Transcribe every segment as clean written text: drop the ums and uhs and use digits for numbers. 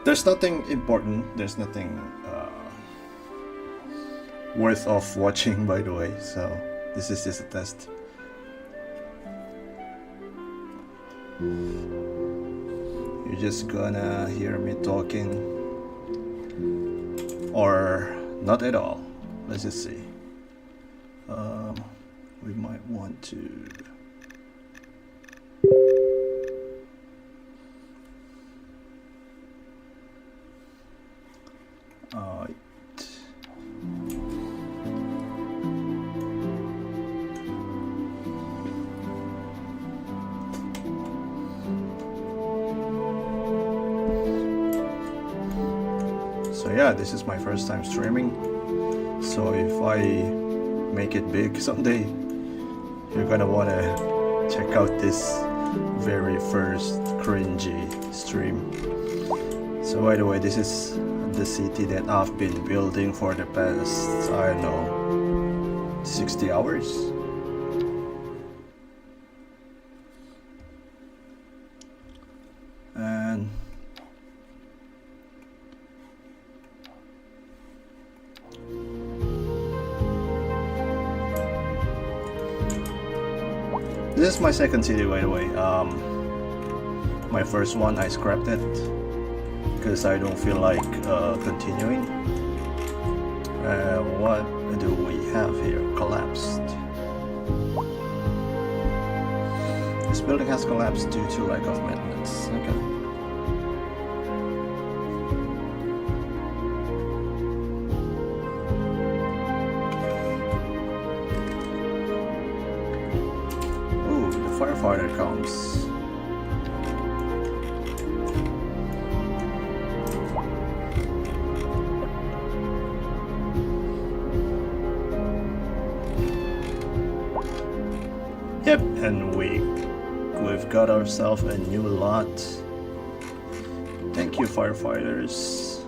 There's nothing important. There's nothing worth of watching, by the way. So this is just a test. You're just gonna hear me talking, or not at all. Let's just see. We might want to. So yeah, this is my first time streaming. So if I make it big someday, you're gonna wanna check out this very first cringy stream. So by the way, this is the city that I've been building for the past, I don't know, 60 hours. And this is my second city, by the way. My first one I scrapped it because I don't feel like continuing. What do we have here? Collapsed. This building has collapsed due to lack of maintenance. Okay. Ooh, the firefighter comes. Yep, and we've got ourselves a new lot. Thank you, firefighters.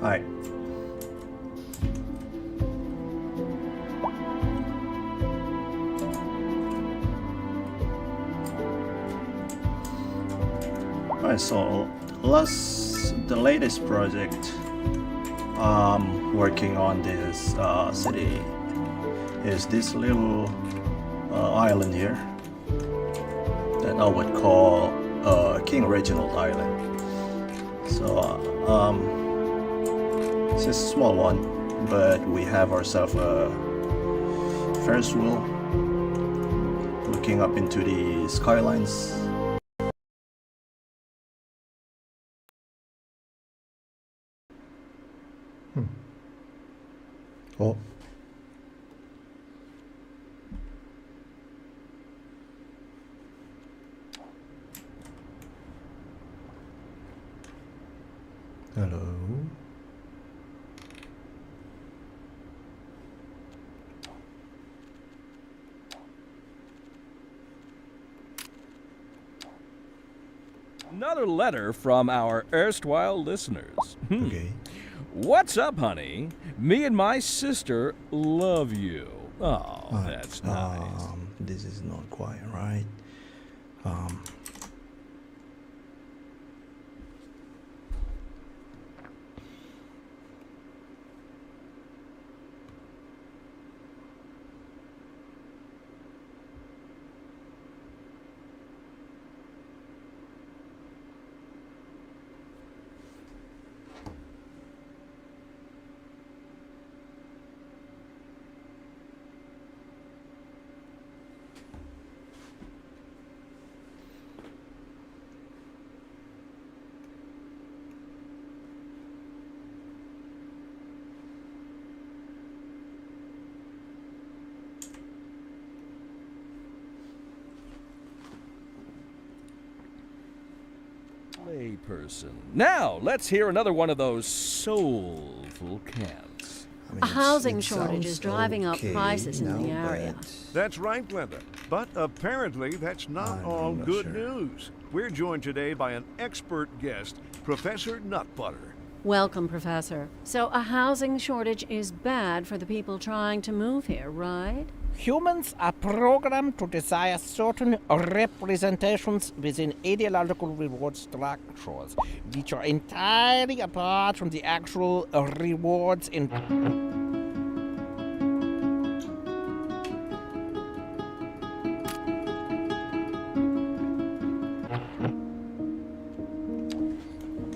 Alright. Alright, so the latest project working on this city is this little island here that I would call King Reginald Island. So it's a small one, but we have ourselves a Ferris wheel looking up into the skylines. Oh. Hello. Another letter from our erstwhile listeners. Okay. What's up, honey? Me and my sister love you. Oh, that's nice. This is not quite right. Layperson. Now, let's hear another one of those soulful cants. I mean, A housing it shortage is sounds driving up okay prices in the now, area. but That's right, Glenda. But apparently that's not I'm all not good sure. news. We're joined today by an expert guest, Professor Nutbutter. Welcome, Professor. So a housing shortage is bad for the people trying to move here, right? Humans are programmed to desire certain representations within ideological reward structures, which are entirely apart from the actual rewards in.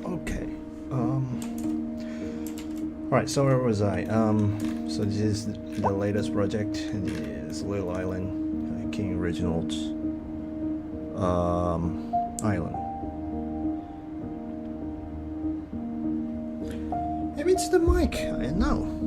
Okay. All right. So where was I? So this is the latest project. It is Little Island, King Reginald's island. Maybe it's the mic. I don't know.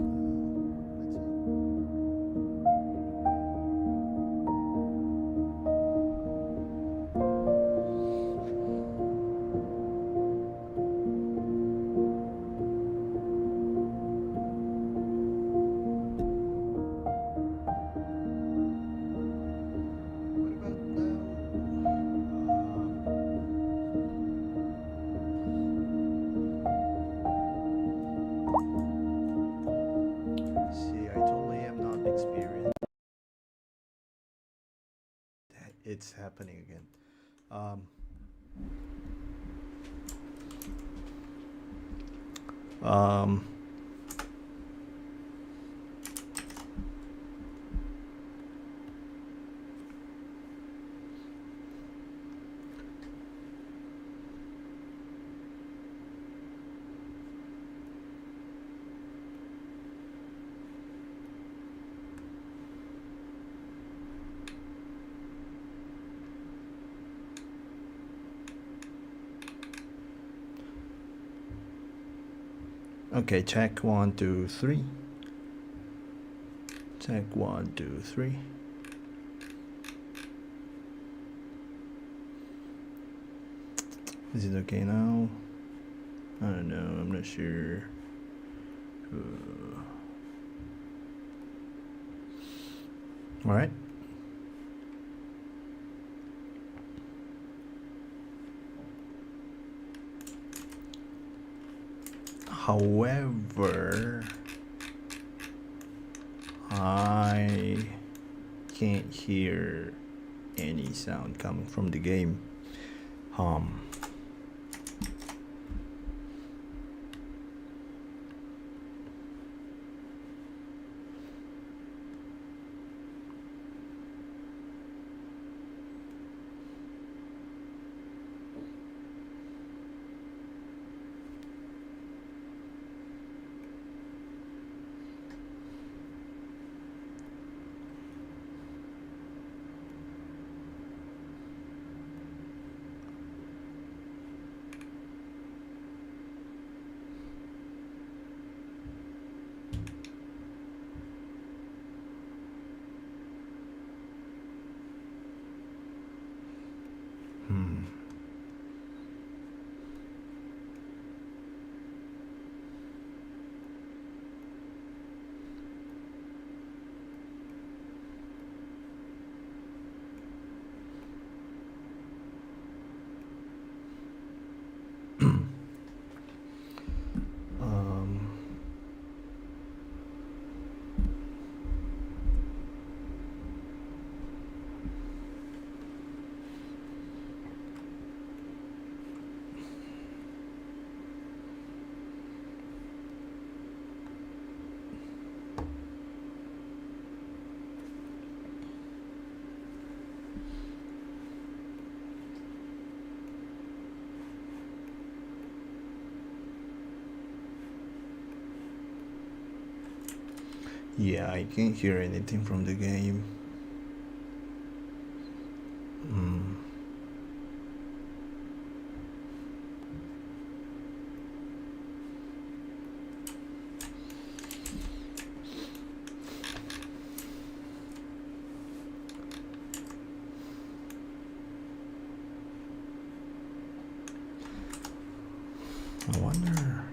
What about now? See, I totally am not experienced. It's happening again. Um, okay, check 1, 2, 3. Check 1, 2, 3. Is it okay now? I don't know, I'm not sure. Alright. However, I can't hear any sound coming from the game. Yeah, I can't hear anything from the game. I wonder.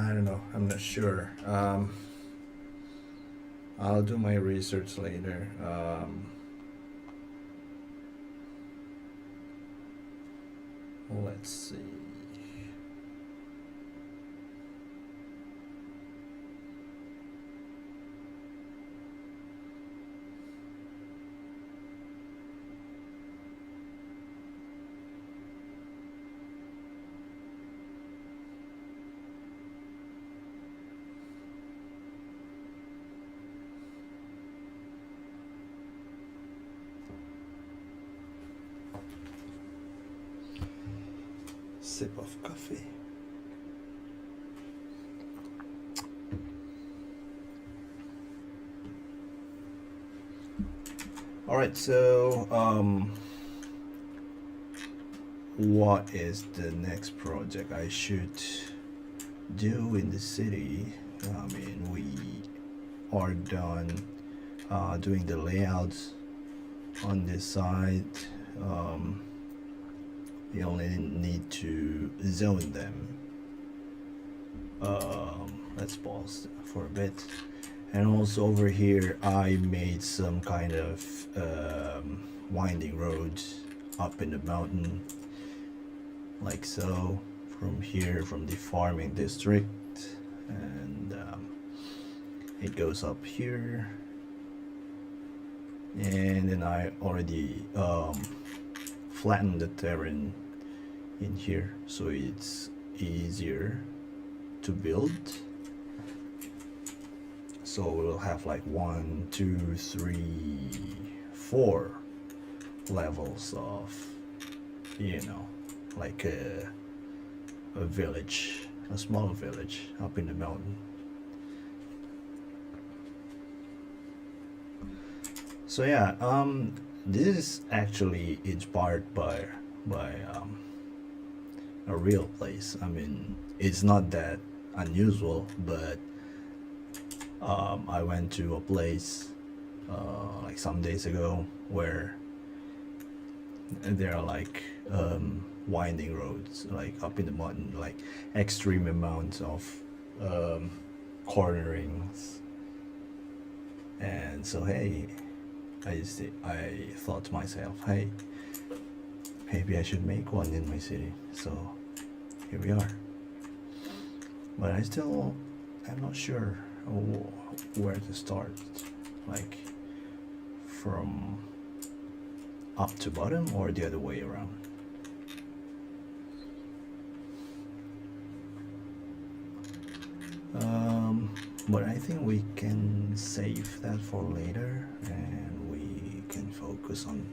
I don't know. I'm not sure. I'll do my research later. Let's see. Sip of coffee. All right, so what is the next project I should do in the city? I mean, we are done doing the layouts on this side. You only need to zone them. Let's pause for a bit. And also over here, I made some kind of winding roads up in the mountain, like so, from here, from the farming district, and it goes up here. And then I already flattened the terrain in here, so it's easier to build. So we'll have like 1, 2, 3, 4 levels of, you know, like a village, a small village up in the mountain. So yeah, this is actually inspired by a real place. I mean, it's not that unusual, but I went to a place like some days ago where there are like winding roads, like up in the mountain, like extreme amounts of cornerings. And so hey, I thought to myself, hey, maybe I should make one in my city. So here we are. But I'm not sure where to start, like from up to bottom or the other way around. But I think we can save that for later, and we can focus on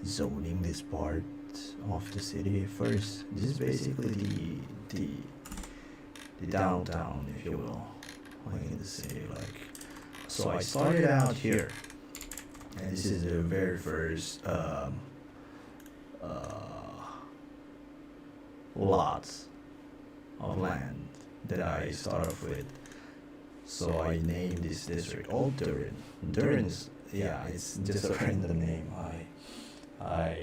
zoning this part of the city first. This is basically the downtown, if you will, like in the city. Like, so I started out here, and this is the very first lots of land that I start off with. So I named this district Old Durin. Durin's, yeah, it's just a random name I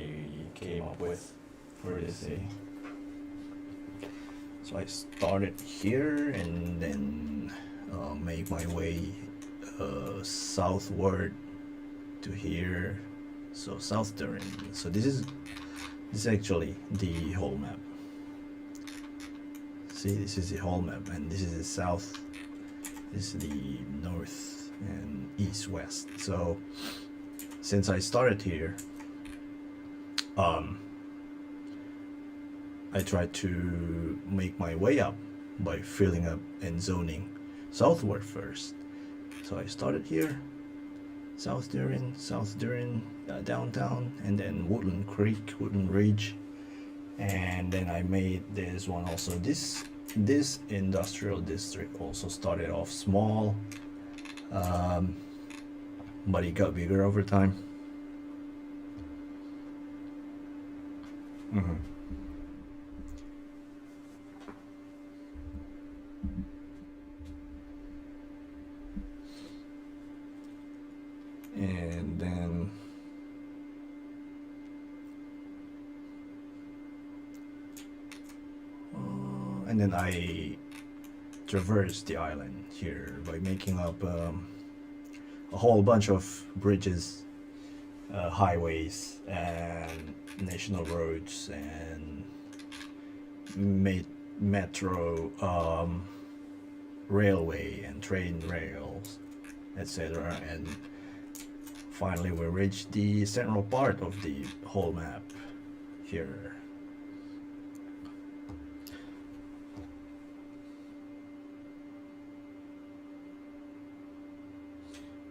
came up with for this city. So I started here and then make my way southward to here. So South Durin. So this is actually the whole map. See, this is the whole map, and this is the south. This is the north and east west. So since I started here, I tried to make my way up by filling up and zoning southward first. So I started here, South Durin, downtown, and then Woodland Creek, Woodland Ridge, and then I made this one also. This industrial district also started off small, but it got bigger over time. And then I traverse the island here by making up a whole bunch of bridges, highways, and national roads, and metro, railway, and train rails, etc. And finally, we reach the central part of the whole map here.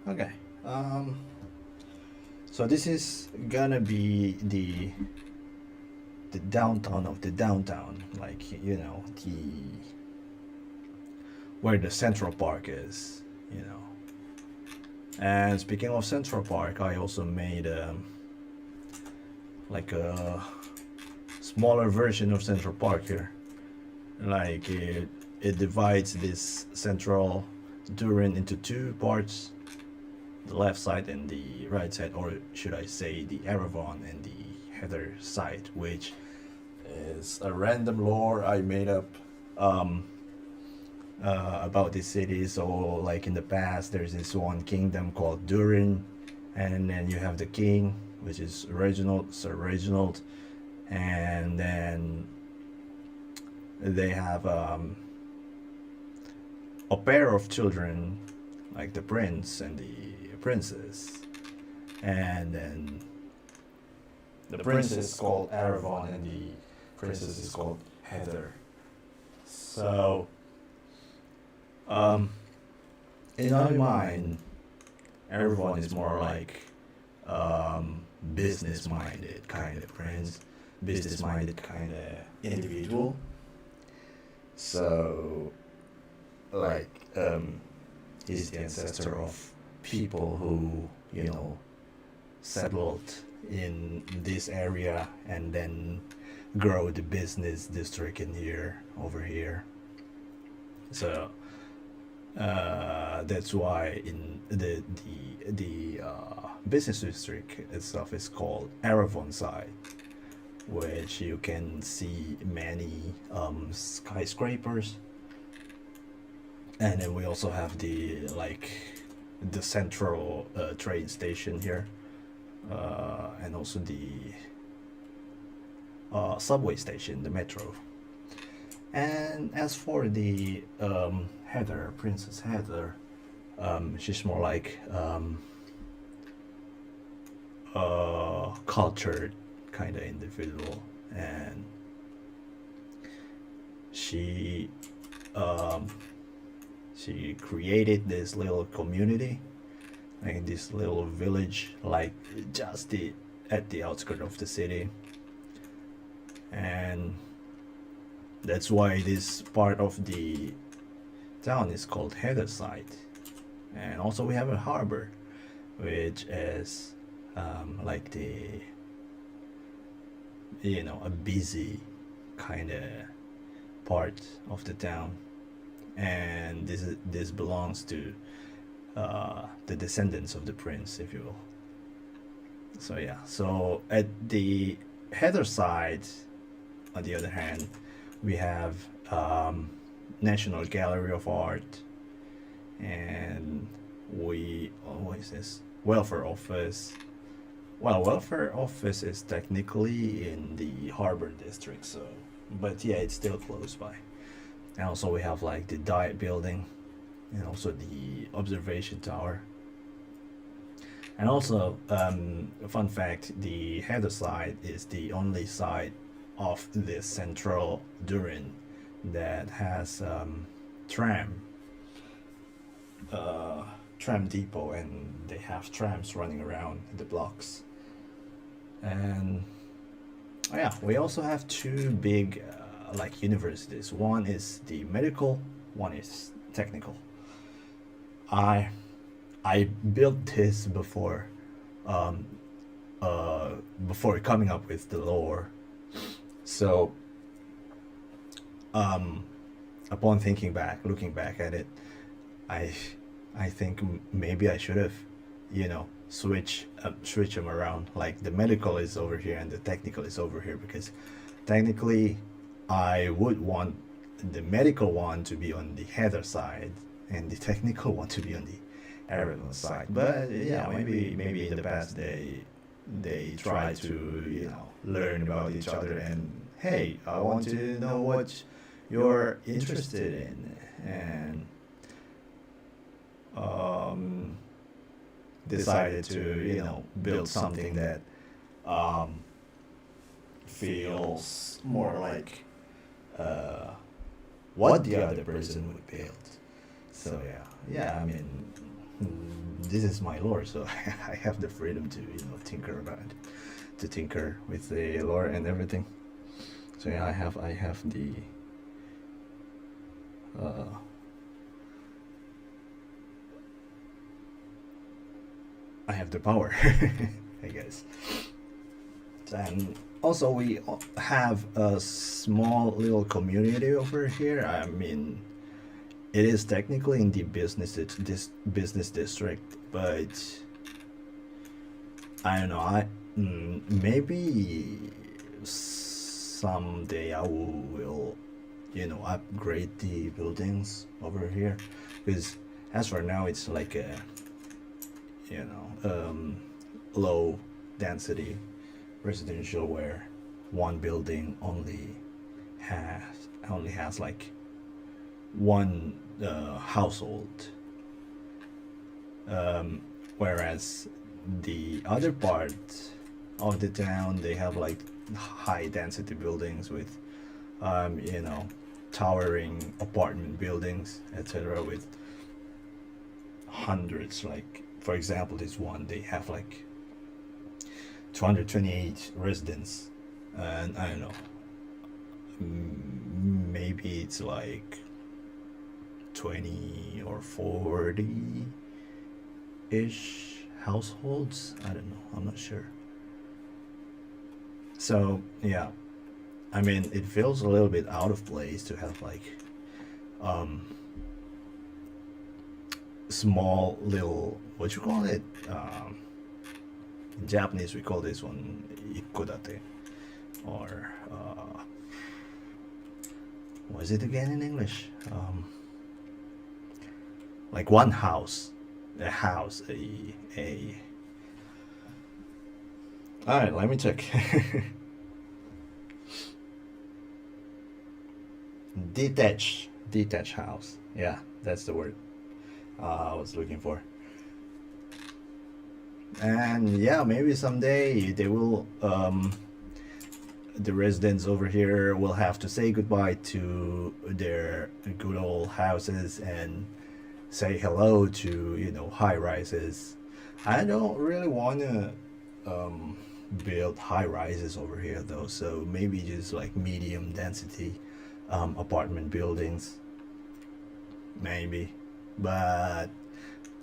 Okay. So this is gonna be the downtown of the downtown, like, you know, the where the Central Park is, you know. And speaking of Central Park, I also made like a smaller version of Central Park here. Like it divides this central Durin into two parts, the left side and the right side, or should I say the Erevan and the Heather side, which is a random lore I made up about this city. So like in the past, there's this one kingdom called Durin, and then you have the king, which is Sir Reginald, and then they have a pair of children, like the prince and the princess, and then the prince is called Erevan and the princess is called Heather. So in my mind, Erevan is more like business-minded kind of prince, business-minded kind of individual. So like he's the ancestor of people who, you know, settled in this area and then grow the business district in here, over here. So that's why in the business district itself is called Erevan side, which you can see many skyscrapers. And then we also have the central train station here, and also the subway station, the metro. And as for the Heather, Princess Heather, she's more like cultured kind of individual, and she created this little community, like this little village, like just at the outskirts of the city, and that's why this part of the town is called Heatherside. And also we have a harbor, which is like the, you know, a busy kind of part of the town. And this belongs to the descendants of the prince, if you will. So yeah, so at the Heather side, on the other hand, we have National Gallery of Art, and what is this? Welfare Office. Well, Welfare Office is technically in the Harbor District, so, but yeah, it's still close by. And also we have like the Diet Building, and also the Observation Tower. And also, a fun fact, the Heather side is the only side of the central Durin that has tram depot, and they have trams running around the blocks. And oh yeah, we also have two big like universities. One is the medical, one is technical. I built this before coming up with the lore. So upon looking back at it, I think maybe I should have, you know, switch them around. Like the medical is over here and the technical is over here, because technically I would want the medical one to be on the Heather side, and the technical one to be on the Aragon side. But yeah, maybe in the past they try to learn about each other, and hey, I want to know what you're interested in, and decided to build something that feels more like what the other person would build. So yeah, I mean, this is my lore, so I have the freedom to tinker with the lore and everything. So yeah, I have the I have the power, I guess. And also we have a small little community over here. I mean, it is technically in the business district, but I don't know. Maybe someday I will upgrade the buildings over here, because as for now it's like a low density residential where one building only has like one household, whereas the other part of the town, they have like high density buildings with towering apartment buildings, etc., with hundreds. Like for example, this one, they have like 228 residents, and I don't know, maybe it's like 20 or 40 ish households. I don't know, I'm not sure. So yeah, I mean, it feels a little bit out of place to have like small little, what you call it, in Japanese we call this one ikodate, or what is it again in English? Like one house, a house, a all right, let me check. Detached house. Yeah, that's the word I was looking for. And yeah, maybe someday they will, the residents over here will have to say goodbye to their good old houses and say hello to high rises. I don't really want to build high rises over here though, so maybe just like medium density apartment buildings, maybe. But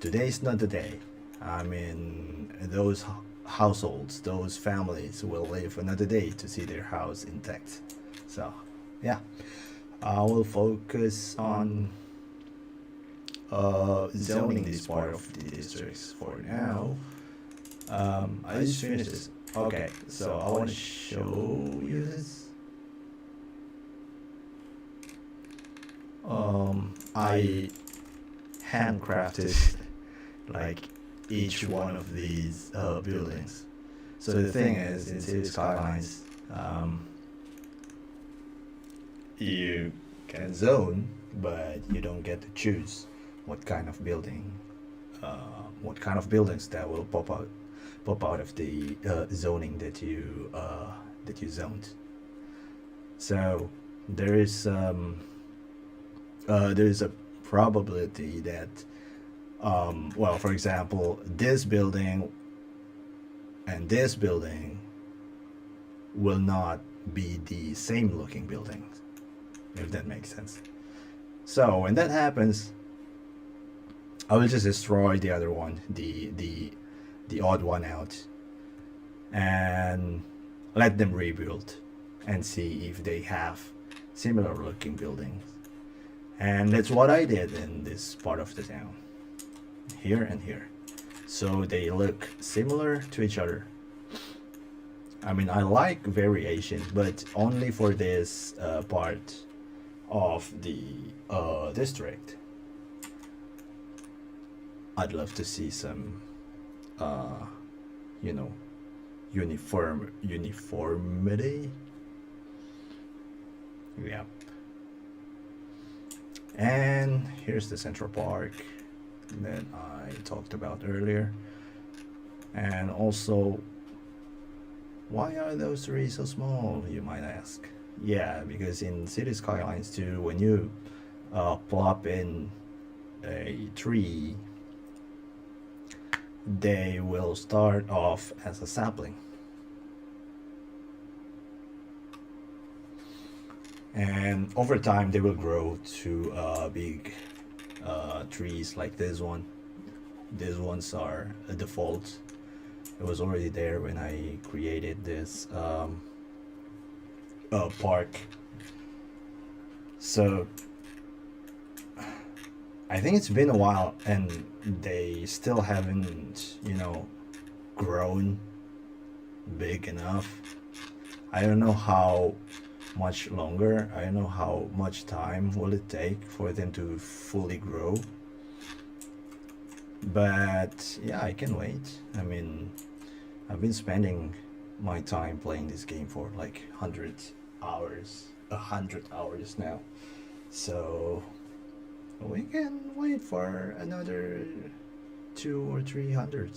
today's not the day. I mean, those households, those families will live another day to see their house intact. So yeah, I will focus on zoning this part of the districts for now. I just finished this. Okay, so I want to show you this. I handcrafted like each one of these buildings. So the thing is, in City Skylines, you can zone, but you don't get to choose what kind of buildings that will pop out of the zoning that you zoned. So there is a probability that well, for example, this building and this building will not be the same looking buildings, if that makes sense. So when that happens, I will just destroy the other one, the odd one out, and let them rebuild and see if they have similar looking buildings. And that's what I did in this part of the town, here and here, so they look similar to each other. I mean, I like variation, but only for this part of the district. I'd love to see some, you know, uniformity. Yep. And here's the Central Park that I talked about earlier. And also, why are those trees so small, you might ask? Yeah, because in City Skylines 2, when you plop in a tree, they will start off as a sapling. And over time, they will grow to big trees like this one. These ones are a default. It was already there when I created this park. So I think it's been a while and they still haven't, you know, grown big enough. I don't know how much longer, I don't know how much time will it take for them to fully grow. But yeah, I can wait. I mean, I've been spending my time playing this game for like 100 hours now. So we can wait for another 200 or 300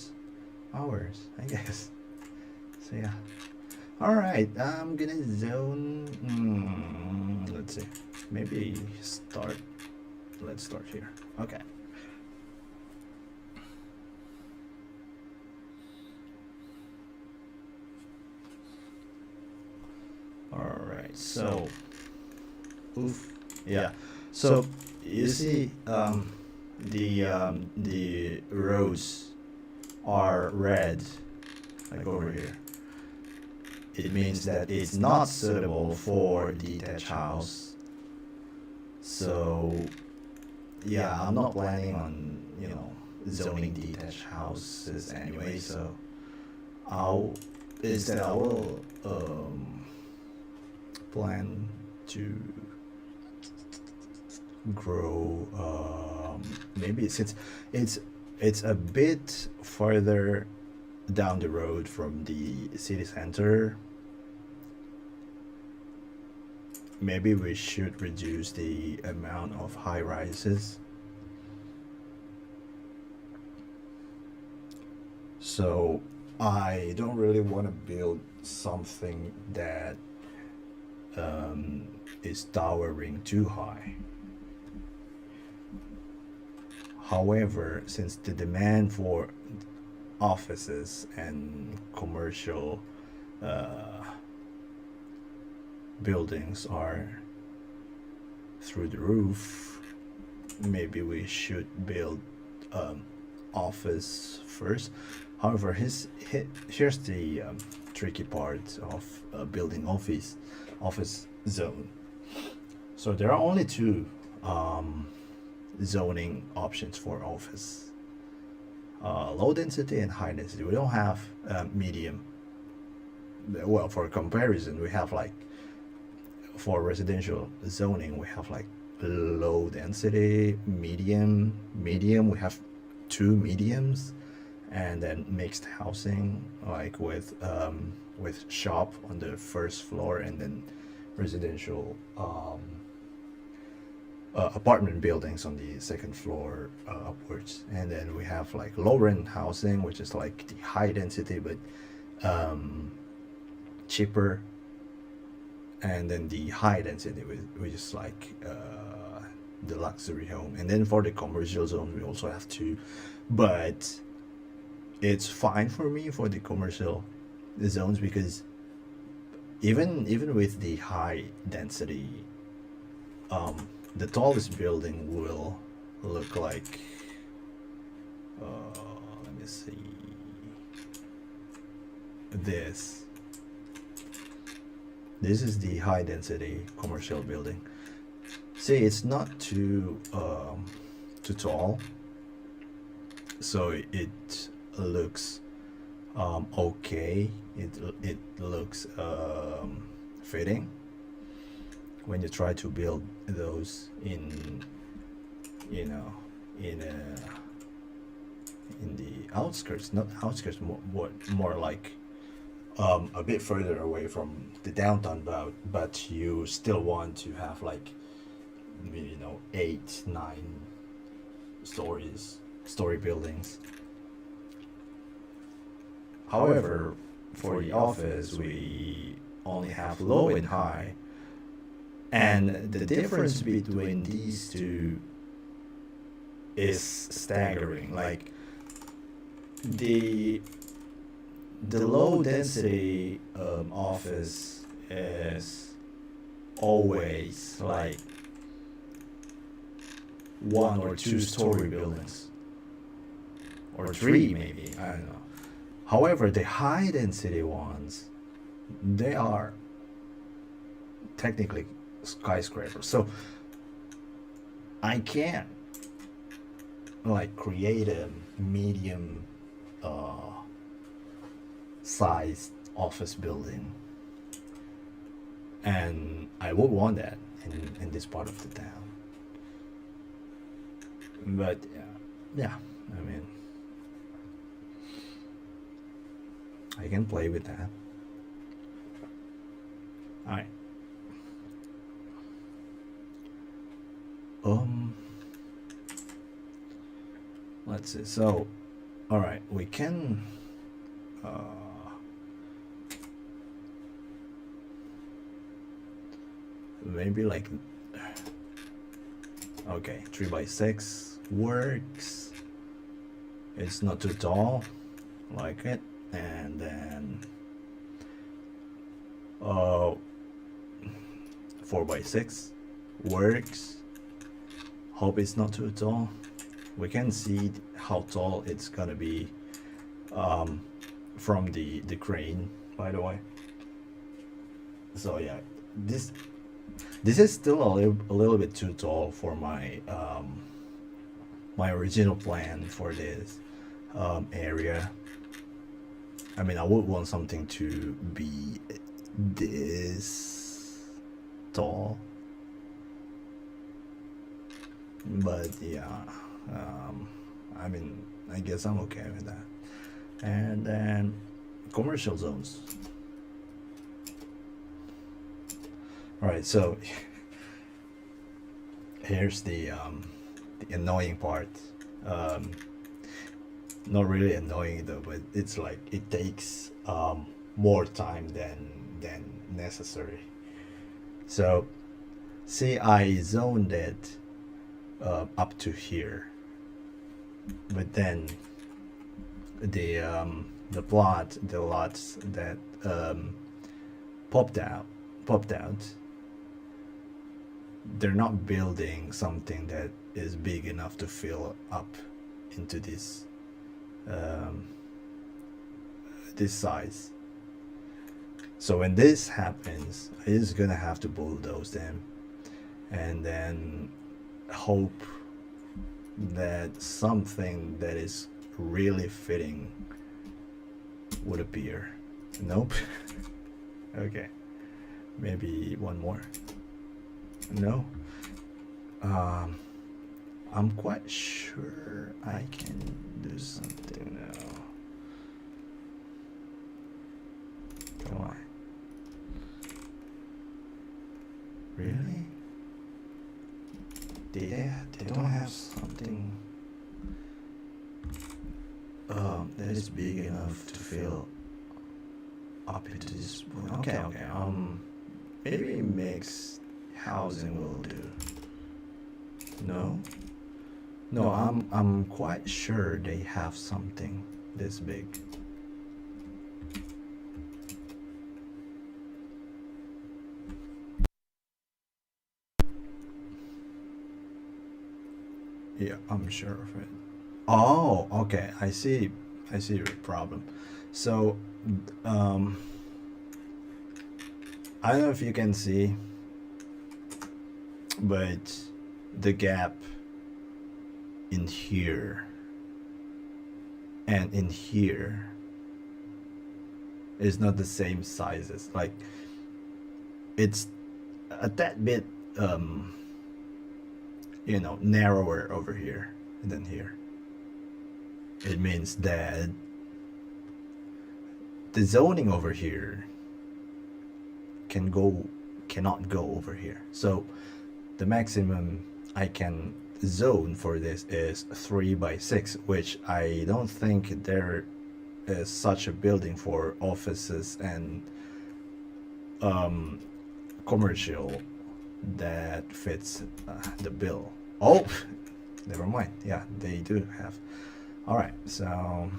hours, I guess. So yeah. Alright, I'm gonna zone. Let's see. Maybe start. Let's start here. Okay. Alright, so. Oof. Yeah. So you see, the rows are red, like over here. It means that it's not suitable for detached house. So yeah, I'm not planning on, you know, zoning detached houses anyway. So I will plan to grow maybe since it's a bit farther down the road from the city center, maybe we should reduce the amount of high rises. So I don't really want to build something that is towering too high. However, since the demand for offices and commercial buildings are through the roof, maybe we should build office first. However, here's the tricky part of building office zone. So there are only two zoning options for office. Low density and high density. We don't have medium. Well, for comparison, we have like, for residential zoning, we have like low density, medium. We have two mediums, and then mixed housing, like with shop on the first floor, and then residential apartment buildings on the second floor upwards. And then we have like low rent housing, which is like the high density but cheaper, and then the high density which is like the luxury home. And then for the commercial zone we also have two, but it's fine for me for the commercial zones, because even with the high density, the tallest building will look like, let me see, this is the high density commercial building. See, it's not too tall, so it looks okay. It looks fitting. when you try to build those in, you know, in the outskirts, not outskirts, more like a bit further away from the downtown, but you still want to have like, you know, 8-9 story buildings. However, for the office we only have low and high, and the difference between these two is staggering. Like the low density office is always like 1 or 2 story buildings, or 3 maybe, I don't know. However, the high density ones, they are technically skyscrapers. So I can like create a medium sized office building, and I would want that in this part of the town. But yeah, I mean, I can play with that. Alright. Let's see. So, alright, we can maybe like, okay, 3x6 works. It's not too tall, like it. And then 4x6 works. Hope it's not too tall. We can see how tall it's gonna be from the crane, by the way. So yeah, this is still a little bit too tall for my my original plan for this area. I mean, I would want something to be this tall, but yeah, I mean, I guess I'm okay with that. And then commercial zones. All right, so here's the annoying part. Not really annoying though, but it's like it takes more time than necessary. So see, I zoned it up to here, but then the lots that popped out, they're not building something that is big enough to fill up into this this size. So when this happens, I'm just gonna have to bulldoze them and then hope that something that is really fitting would appear. Nope. Okay, maybe one more. No. I'm quite sure I can do something now. Come on. Really? They don't have something that is big enough to fill up into this. Okay. Maybe mixed housing will do. No, I'm quite sure they have something this big. Yeah, I'm sure of it. Oh, okay. I see your problem. So, I don't know if you can see, but the gap in here and in here is not the same sizes. Like, it's a tad bit narrower over here than here. It means that the zoning over here cannot go over here. So the maximum I can zone for this is 3x6, which I don't think there is such a building for offices and commercial that fits the bill. Oh, never mind. Yeah, they do have. All right, so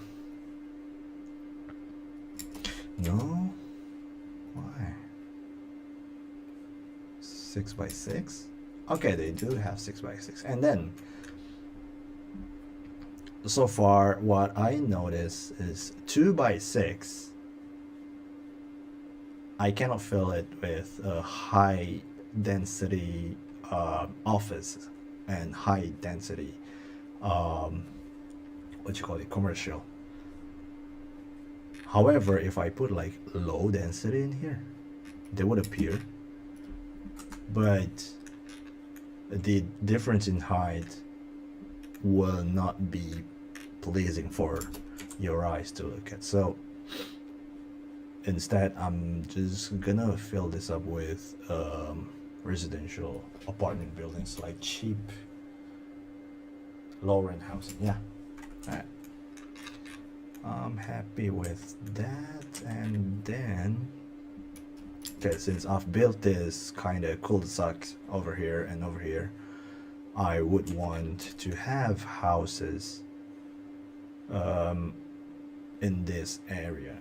no, why 6x6? Okay, they do have 6x6, and then so far what I notice is 2x6. I cannot fill it with a high density office and high density commercial. However, if I put like low density in here, they would appear, but the difference in height will not be pleasing for your eyes to look at. So instead, I'm just gonna fill this up with residential apartment buildings, like cheap low rent housing. Yeah, all right, I'm happy with that. And then, okay, since I've built this kind of cul-de-sac over here and over here, I would want to have houses in this area.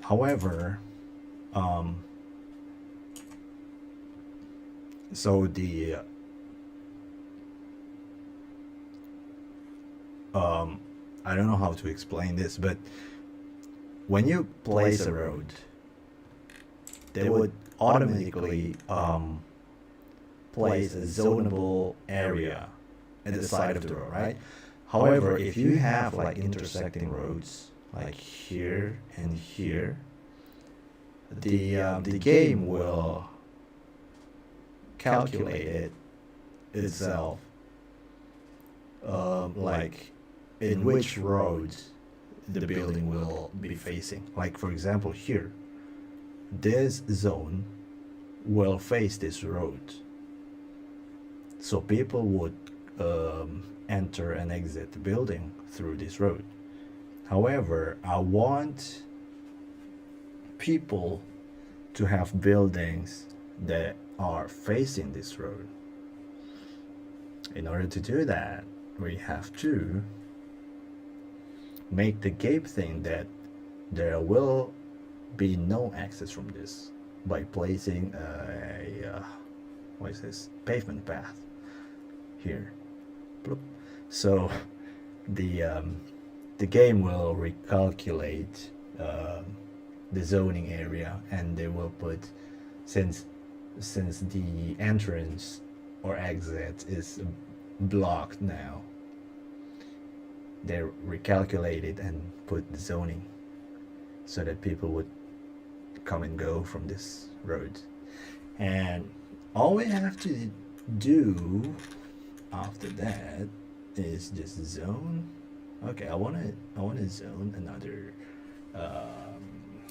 However, so the I don't know how to explain this, but when you place a road, they would automatically place a zonable area at the side of the road, right? However, if you have like intersecting roads, like here and here, the game will calculate it itself, like in which roads the building will be facing. Like for example, here, this zone will face this road, so people would enter and exit the building through this road. However, I want people to have buildings that are facing this road. In order to do that, we have to make the gate thing that there will be no access from this by placing a what is this, pavement path here. Bloop. So the game will recalculate the zoning area, and they will put, since the entrance or exit is blocked now, they recalculate it and put the zoning so that people would come and go from this road. And all we have to do after that is just zone. Okay, I want to zone another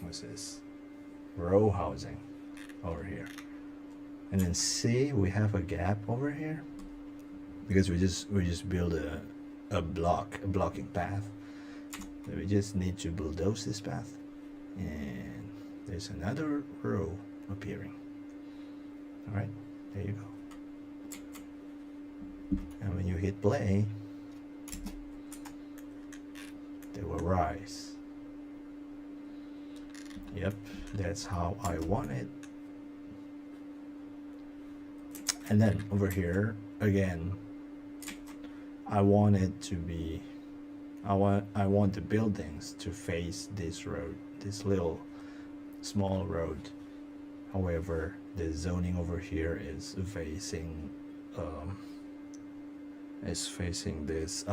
what's this, row housing over here, and then see, we have a gap over here because we just build a blocking path. So we just need to bulldoze this path, and there's another row appearing. All right, there you go. And when you hit play, they will rise. Yep, that's how I want it. And then over here again, I want it to be, I want the buildings to face this road, this little small road. However, the zoning over here is facing this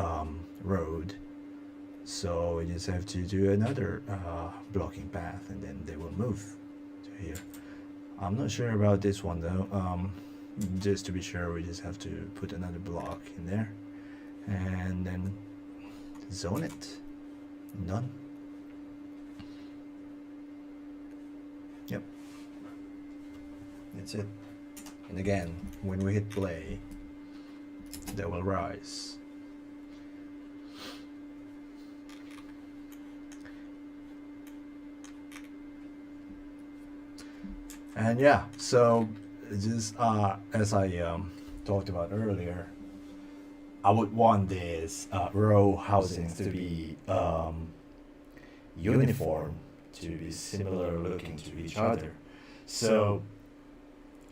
road. So we just have to do another blocking path, and then they will move to here. I'm not sure about this one though. Just to be sure, we just have to put another block in there, and then zone it. None. Yep. That's it. And again, when we hit play, they will rise. And yeah, so just as I talked about earlier, I would want this row housings to be uniform, to be similar looking to each other. So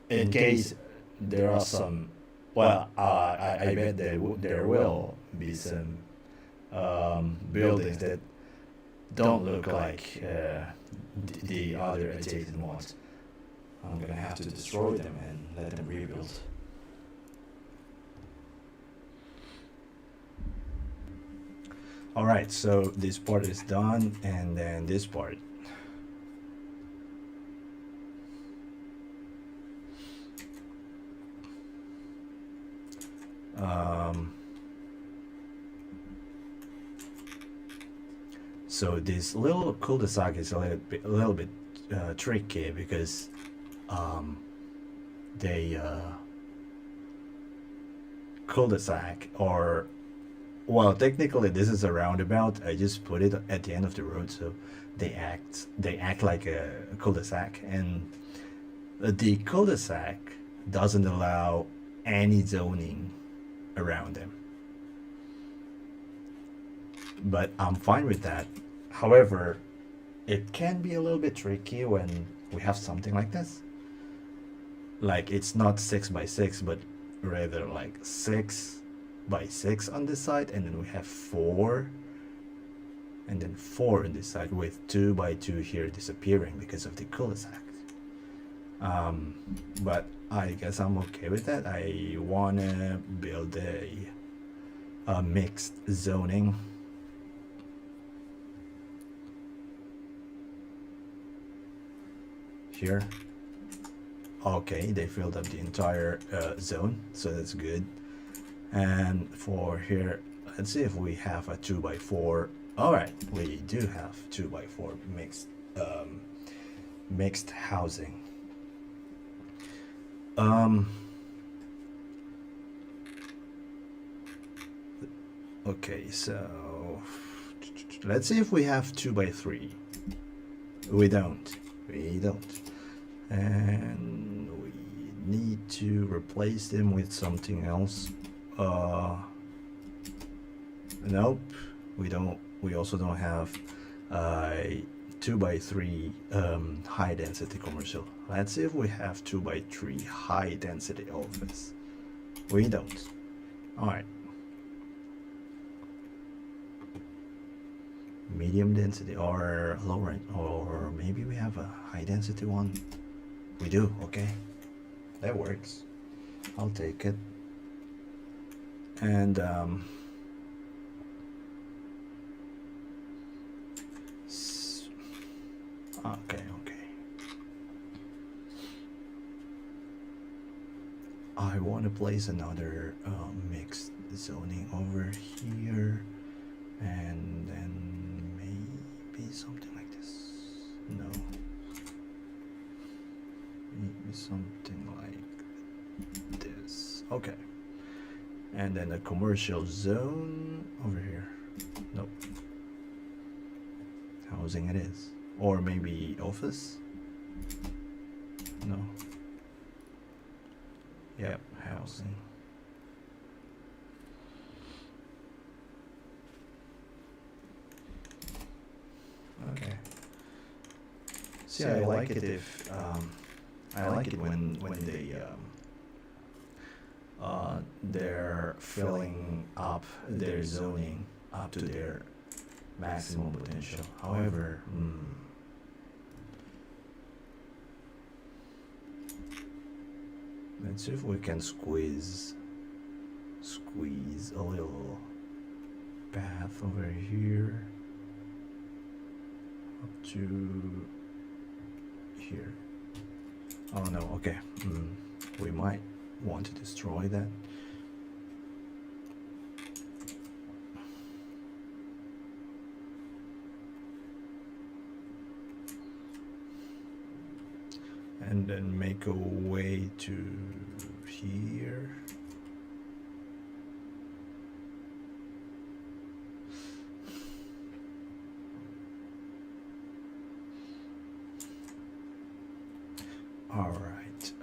in case there are some, well, I bet there will be some buildings that don't look like the other adjacent ones. I'm gonna have to destroy them and let them rebuild. Alright, so this part is done, and then this part. So this little cul-de-sac is a little bit tricky because they cul-de-sac, or well, technically this is a roundabout. I just put it at the end of the road, so they act like a cul-de-sac, and the cul-de-sac doesn't allow any zoning around them. But I'm fine with that. However, it can be a little bit tricky when we have something like this. Like it's not 6 by 6, but rather like 6 by 6 on this side, and then we have 4, and then 4 on this side, with 2 by 2 here disappearing because of the cul-de-sac. But I guess I'm okay with that. I wanna build a mixed zoning. Here. Okay, they filled up the entire zone, so that's good. And for here, let's see if we have a 2 by 4. All right, we do have 2 by 4 mixed housing. Okay, so let's see if we have 2 by 3. We don't. And we need to replace them with something else. Nope, we don't. We also don't have 2 by 3 high density commercial. Let's see if we have 2 by 3 high density office. We don't. All right. Medium density or low end, or maybe we have a high density one. We do. Okay, that works. I'll take it. And okay. I want to place another mixed zoning over here, and then maybe something like this. No, maybe something like this. Okay, and then a commercial zone over here. Nope, housing it is, or maybe office. No. Yep, housing. Okay. See, I like it if I like it when they're filling up their zoning up to their maximum potential. However, let's see if we can squeeze a little path over here up to here. Oh no, okay. We might want to destroy that. And then make a way to here. All right.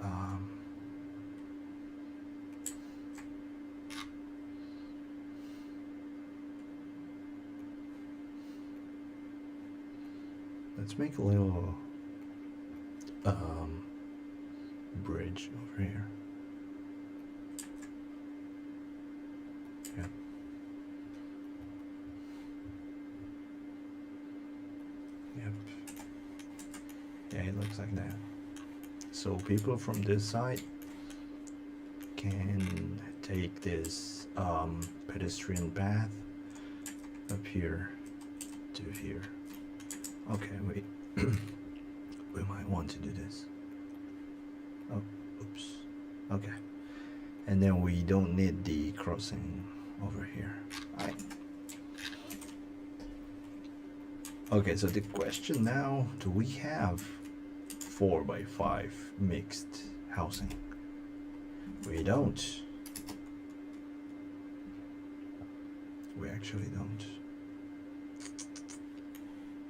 Let's make a little bridge over here. Yep. Yep. Yeah, it looks like that. So people from this side can take this pedestrian path up here to here. Okay, wait. We might want to do this. Oh, oops. Okay. And then we don't need the crossing over here. Alright. Okay, so the question now, do we have 4x5 mixed housing? We don't. We actually don't.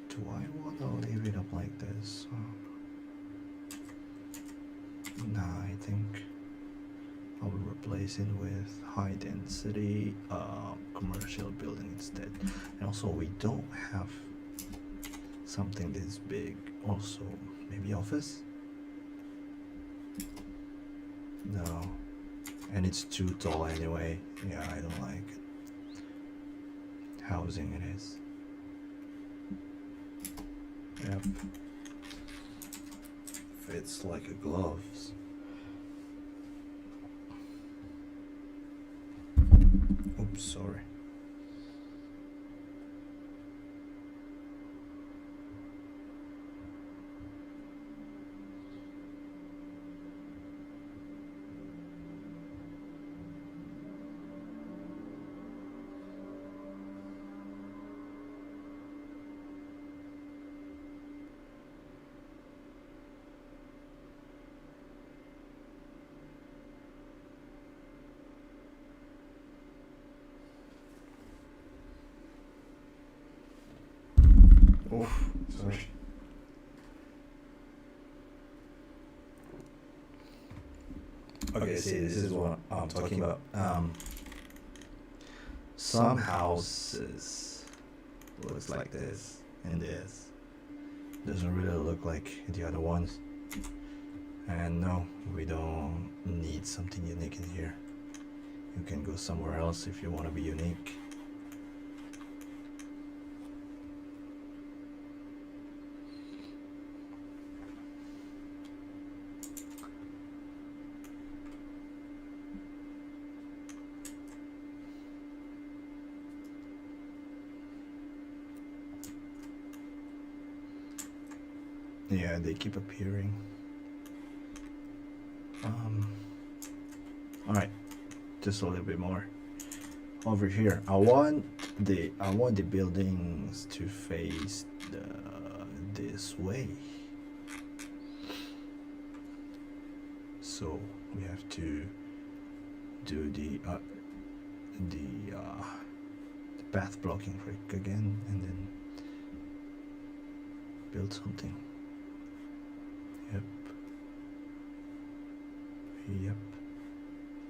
Do I want to leave it up like this? Nah, I think I will replace it with high density commercial building instead. And also we don't have something this big. Also, maybe office? No. And it's too tall anyway. Yeah, I don't like it. Housing it is. Yep. Fits like a glove. Oops, sorry. Oh, sorry. Okay, see, this is what I'm talking about. Some houses looks like this and this. Doesn't really look like the other ones. And no, we don't need something unique in here. You can go somewhere else if you want to be unique. Yeah, they keep appearing. Alright, just a little bit more. Over here, I want the buildings to face this way. So we have to do the path blocking trick again, and then build something. Yep. Yep.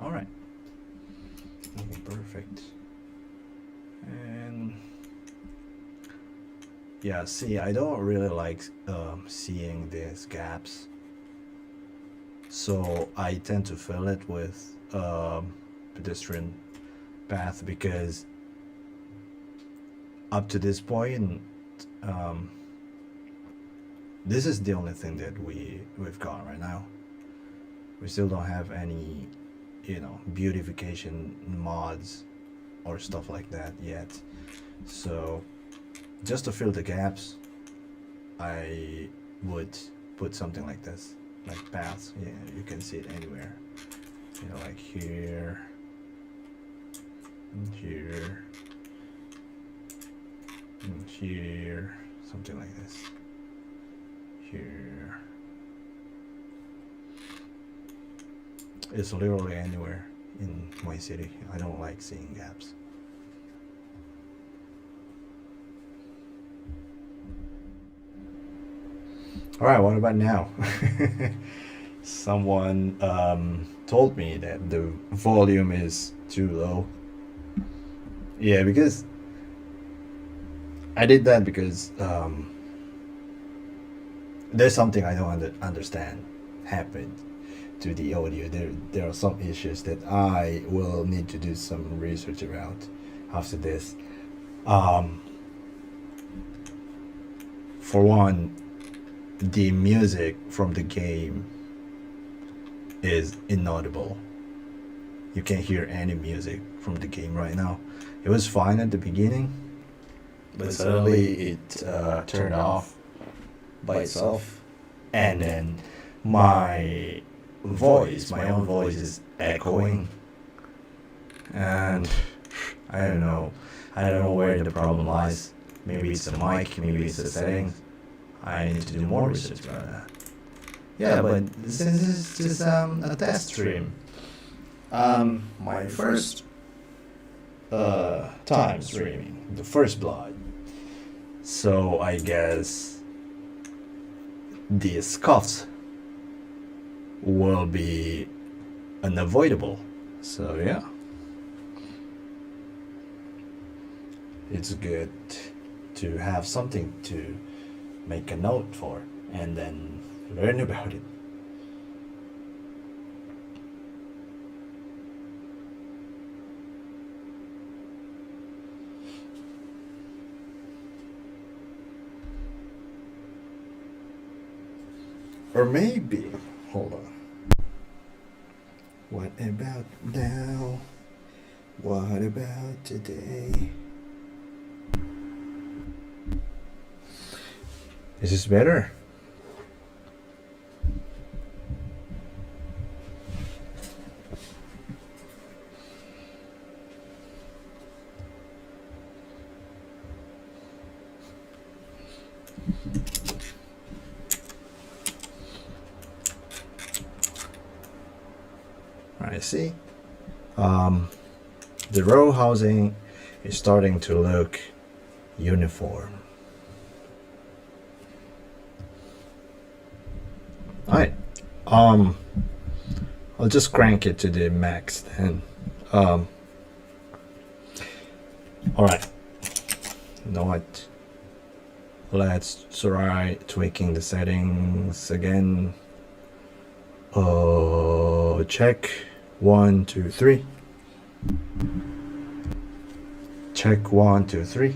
All right. Okay, perfect. And yeah, see, I don't really like seeing these gaps, so I tend to fill it with pedestrian path, because up to this point, this is the only thing that we've got right now. We still don't have any, beautification mods or stuff like that yet. So just to fill the gaps, I would put something like this, like paths. Yeah, you can see it anywhere. You know, like here, and here, and here, something like this. Here. It's literally anywhere in my city. I don't like seeing gaps. All right, what about now? Someone told me that the volume is too low. Yeah, because I did that because there's something I don't understand happened to the audio. There are some issues that I will need to do some research around after this. For one, the music from the game is inaudible. You can't hear any music from the game right now. It was fine at the beginning, but suddenly it turned off by itself, and then my own voice is echoing, and I don't know where the problem lies. Maybe it's the mic, maybe it's the settings. I need to do more research about that. Yeah, but since this is just a test stream, my first time streaming, the first blood. So I guess the scuffs will be unavoidable. So yeah, it's good to have something to make a note for and then learn about it. Or maybe, hold on. What about now? What about today? Is this better? I see. The row housing is starting to look uniform. Alright. I'll just crank it to the max then. Alright. You know what? Let's try tweaking the settings again. Check 1, 2, 3. Check 1, 2, 3.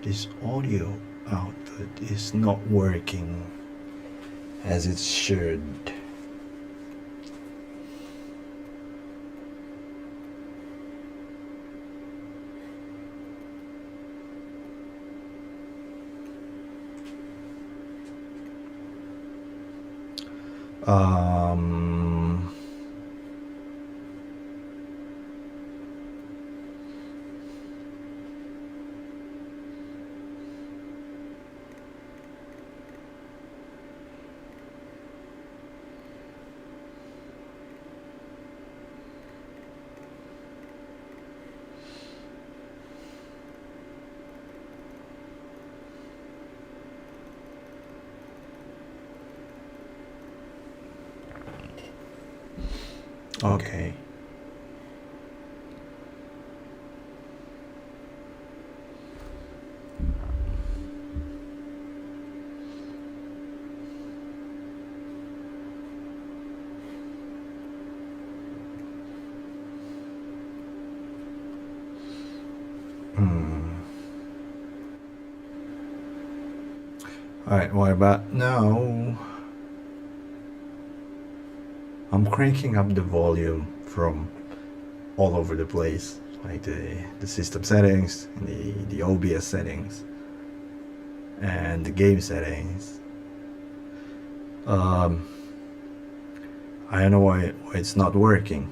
This audio output is not working as it should. Okay. Alright, what about now? I'm cranking up the volume from all over the place, like the system settings, the OBS settings, and the game settings. I don't know why it's not working.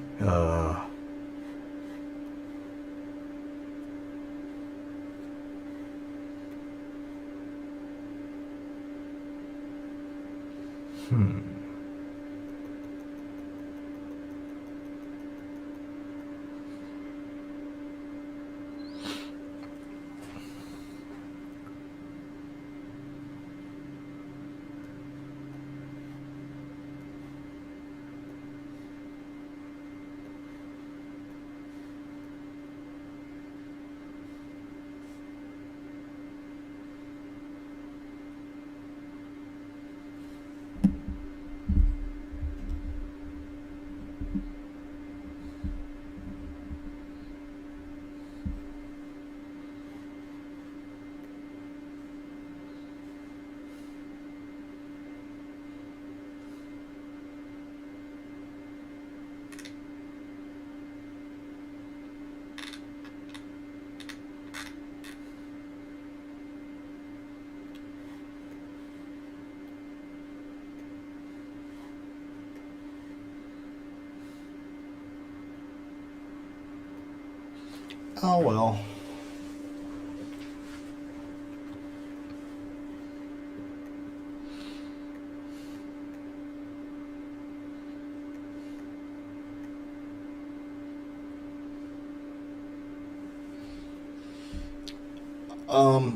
Oh well.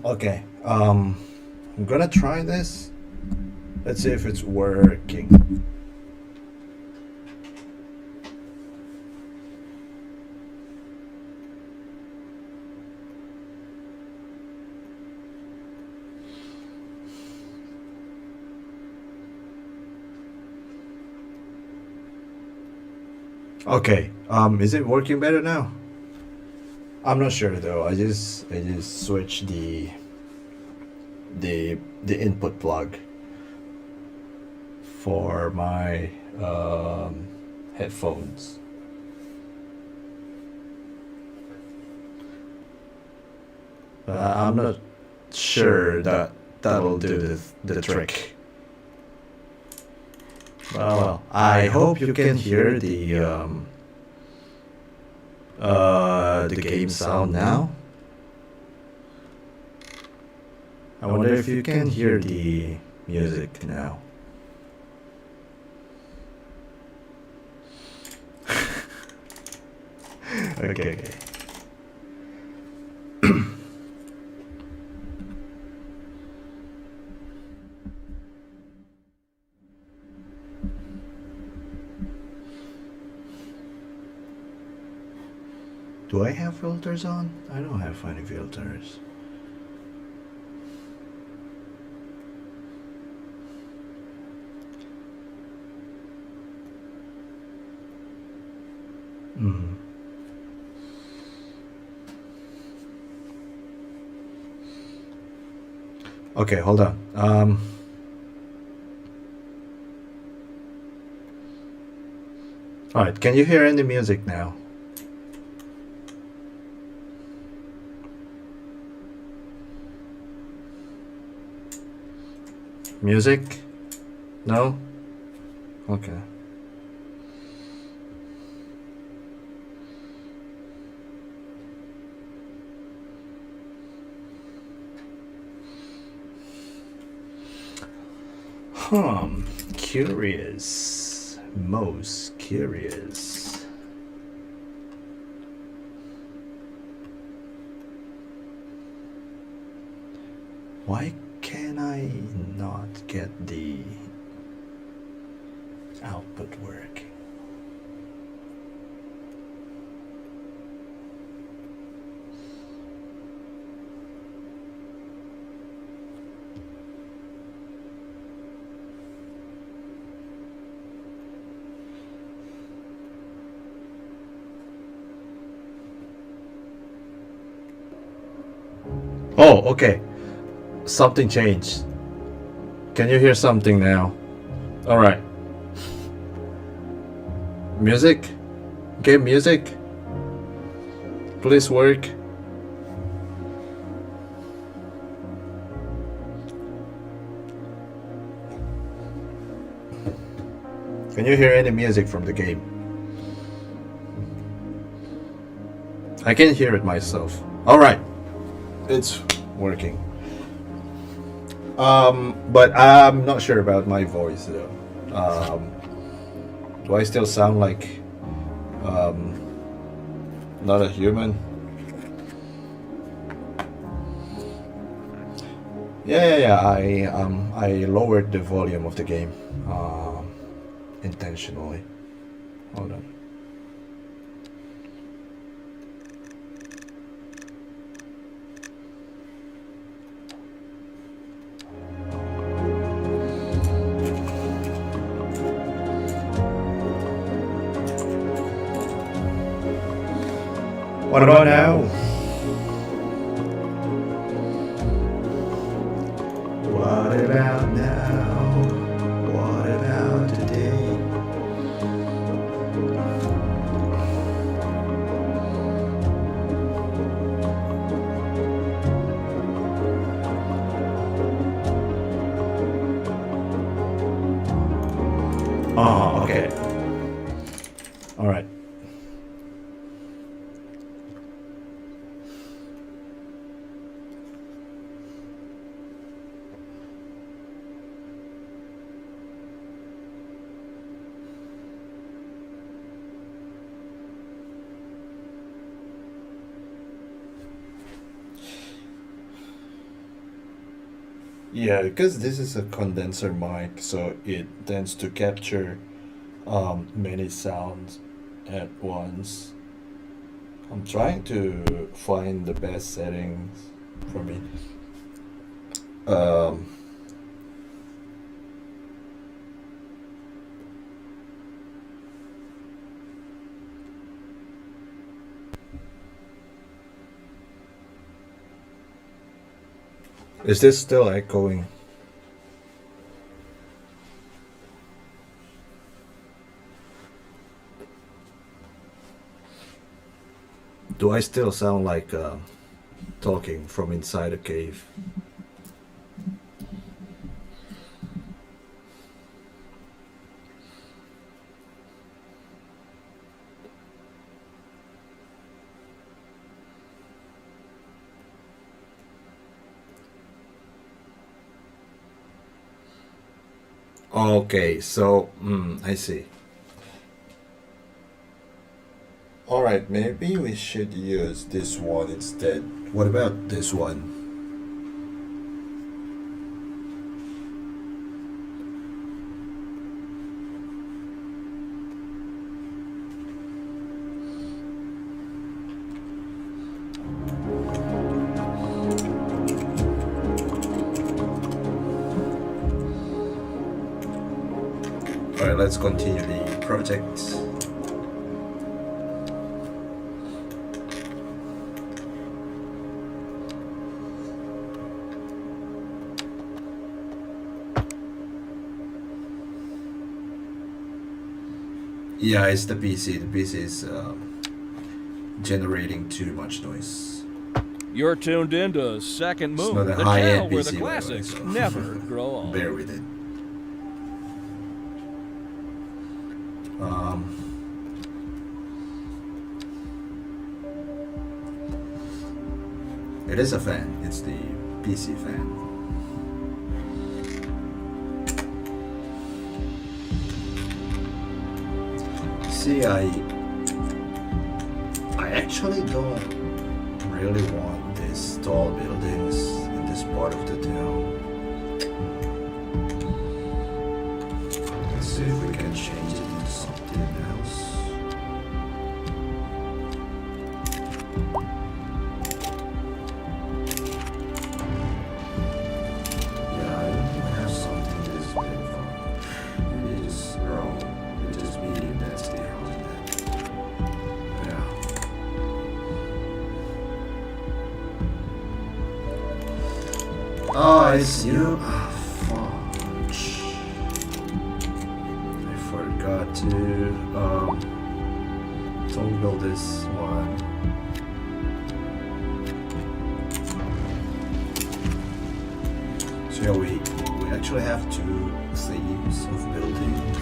Okay. I'm gonna try this. Let's see if it's working. Okay. Is it working better now? I'm not sure though. I just switched the input plug for my headphones. I'm not sure that that'll do the trick. Well, I hope you can hear the game sound now. I wonder if you can hear the music now. Okay. Do I have filters on? I don't have any filters. Okay, hold on. Alright, can you hear any music now? Music? No? Okay. Curious. Most curious. Why can I not get the output working? Oh, okay. Something changed. Can you hear something now? All right. Music? Game music? Please work. Can you hear any music from the game? I can hear it myself. All right. It's working. But I'm not sure about my voice though. Do I still sound like not a human? Yeah. I lowered the volume of the game intentionally. Hold on. What about now? What about now? What about today? Oh, okay. All right. Yeah, because this is a condenser mic, so it tends to capture many sounds at once. I'm trying to find the best settings for me. Um, is this still echoing? Do I still sound like talking from inside a cave? Okay, so I see. All right, maybe we should use this one instead. What about this one? All right, let's continue the project. Yeah, it's the PC. The PC is generating too much noise. You're tuned into Second It's Moon, not a the high-end channel where the PC, by the way, classics so never grow old. bear with it. It is a fan. It's the PC fan. See, I actually don't really want these tall buildings in this part of the town. Let's see if we can change it into something else. Yeah, I don't even have something this big for. Maybe just wrong. Maybe just medium density or something. Yeah. Oh, it's you. Ah, fudge. I forgot to toggle this one. So yeah, we actually have two themes of buildings,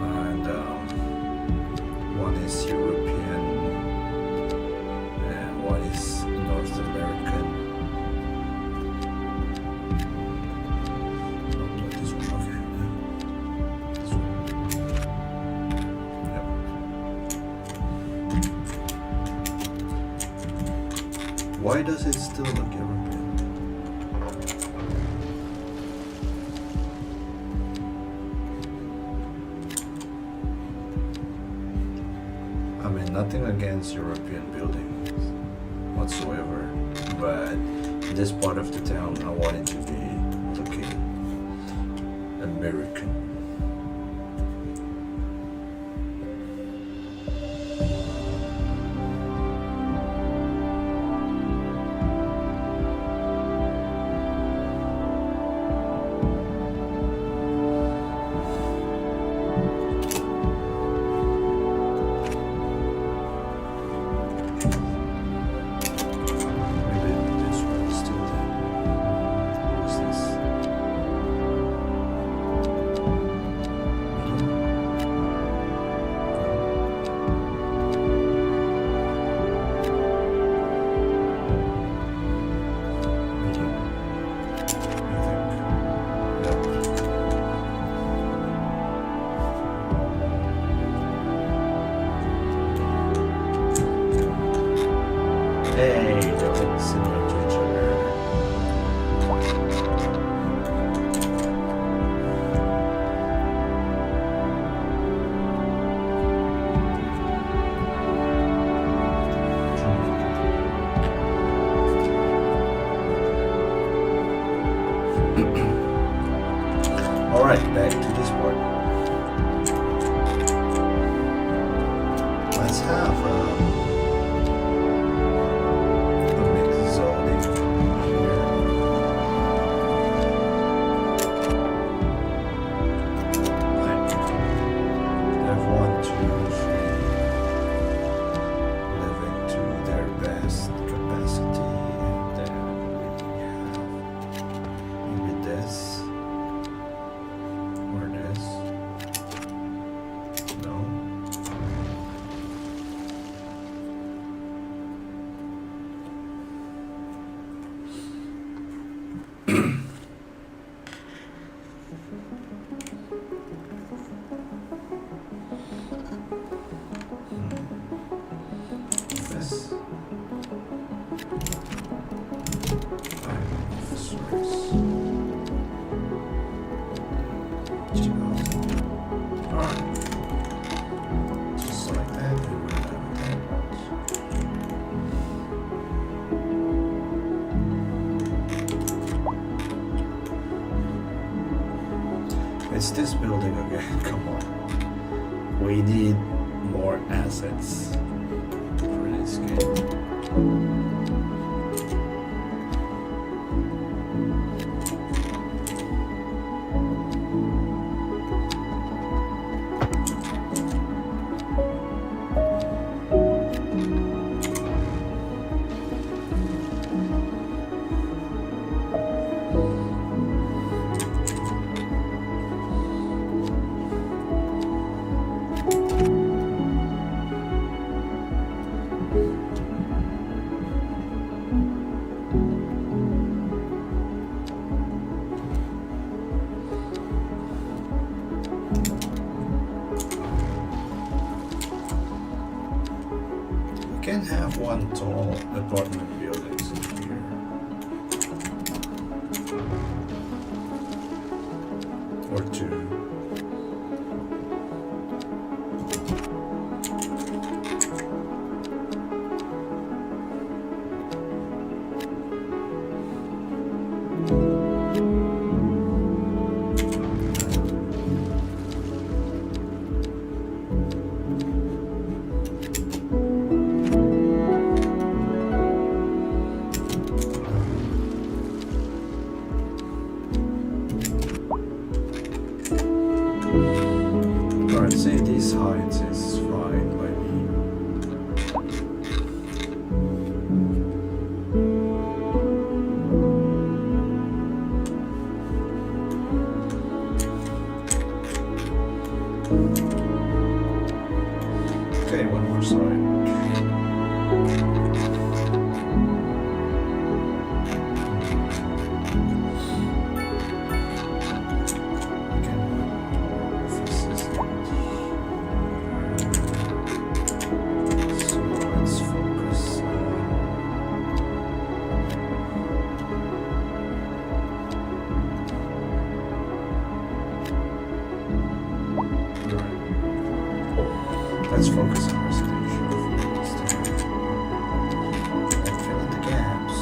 and one is European and one is North American. Oh, not this one. Okay, this one. Yep. Why does it still look European? I mean, nothing against European buildings whatsoever, but in this part of the town, I want it to be looking American. Maybe this one is still there. What's this? Medium. I think. Yep. Hey, they look similar to each other. All right, back to this part. Let's have a mixed zoning here. Like, have 1, 2, 3 living to their best capacity, and then we have maybe this or this. No. This. Officers. Alright. Just like that, and we're done with that. It's this building again, come on. We need more assets for this game. We can have one tall apartment buildings in here. Or two. say this height is fine by me. Okay, one more side. So let's focus Let's focus on residential first. And fill in the gaps.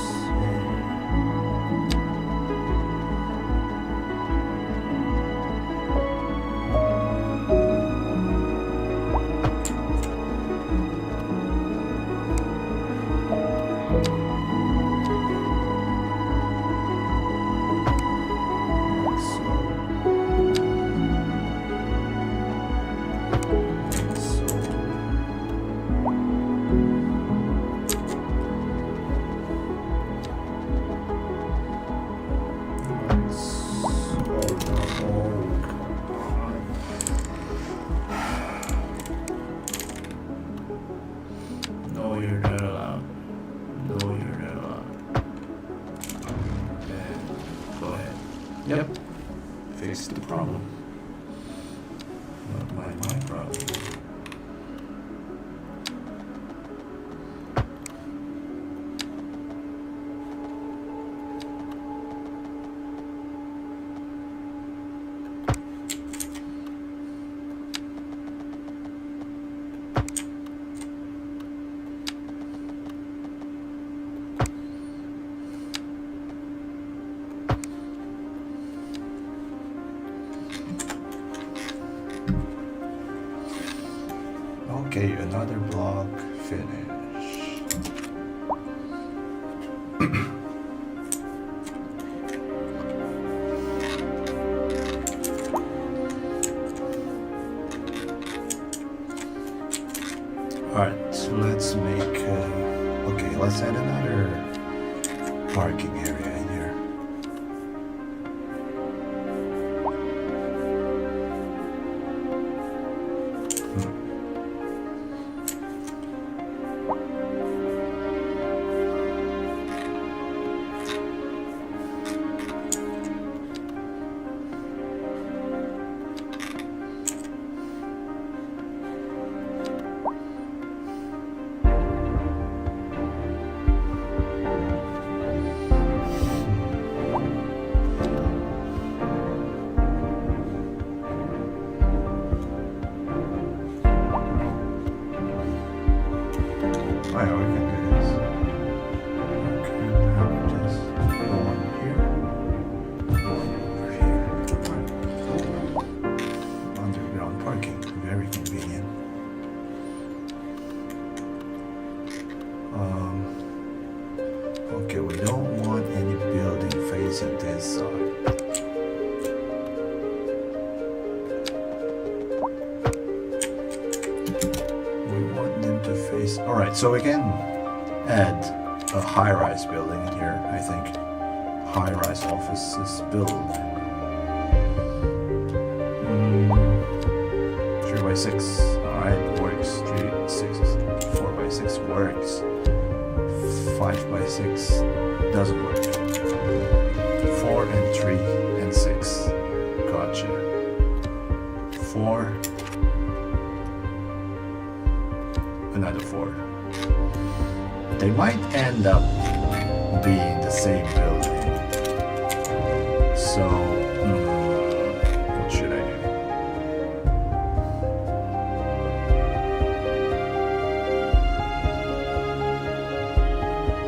No, you're not allowed. No, you're not allowed. Go ahead. Yep. Fix the problem. Not my problem. Okay, another block finished. Alright, so let's make, okay, let's add another parking area in here. Oh yeah, we can do this. Okay, how about this? One here, one over here. Right. Underground parking, very convenient. Okay, we don't want any building facing this side. Alright, so we can add a high-rise building in here, I think. High-rise offices build. 3x6, alright, works. 4x6 works. 5x6 doesn't work. 4 and 3 and 6. Gotcha. 4. Another 4. They might end up being the same building. So, what should I do?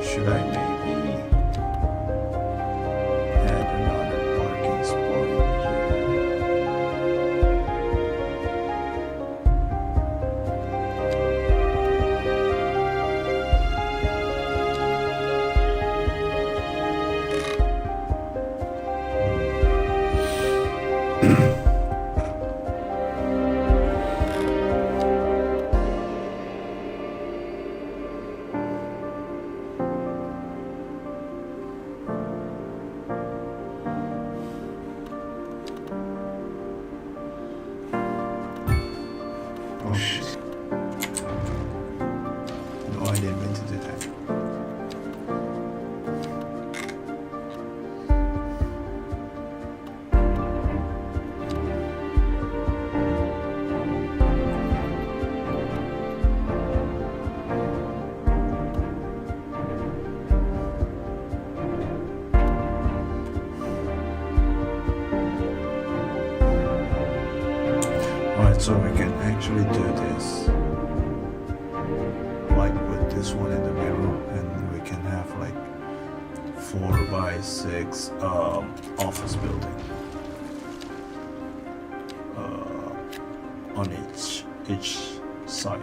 Should I maybe add another parking spot here? Oh shit. No, I didn't mean to do that. Alright, so we can actually do this. Like put this one in the middle and we can have like 4x6 office building. On each side.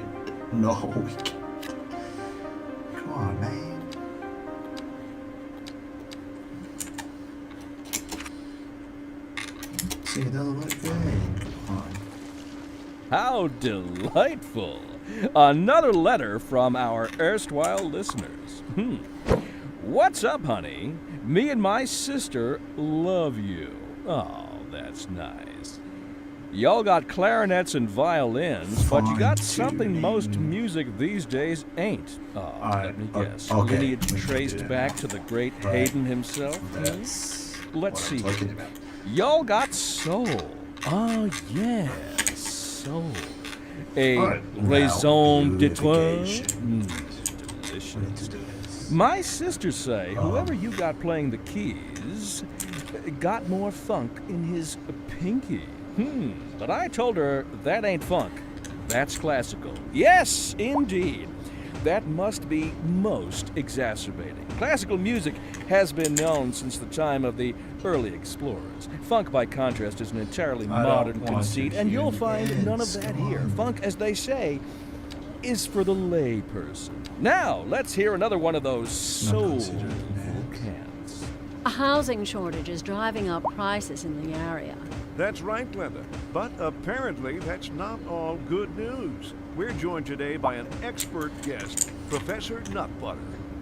No, we can't. Come on, man. See, it doesn't look good. Come on. How delightful! Another letter from our erstwhile listeners. What's up, honey? Me and my sister love you. Oh, that's nice. Y'all got clarinets and violins, but you got something most music these days ain't. Oh, let me guess. okay, Lineage we can traced do back that. to the great Right. Haydn himself? That's Let's what I'm see. talking about. Y'all got soul. Oh, yes, soul. A Alright, raison now, d'etre. beautification. Delicious. We need to do this. My sisters say whoever you got playing the keys got more funk in his pinky. But I told her that ain't funk. That's classical. Yes, indeed. That must be most exacerbating. Classical music has been known since the time of the early explorers. Funk, by contrast, is an entirely I don't modern want to conceit, and hear you'll the find none of ends. that Come here. on. Funk, as they say, is for the lay person. Now, let's hear another one of those Not soulful considered ends. cans. A housing shortage is driving up prices in the area. That's right, Glenda. But apparently, that's not all good news. We're joined today by an expert guest, Professor Nutbutter.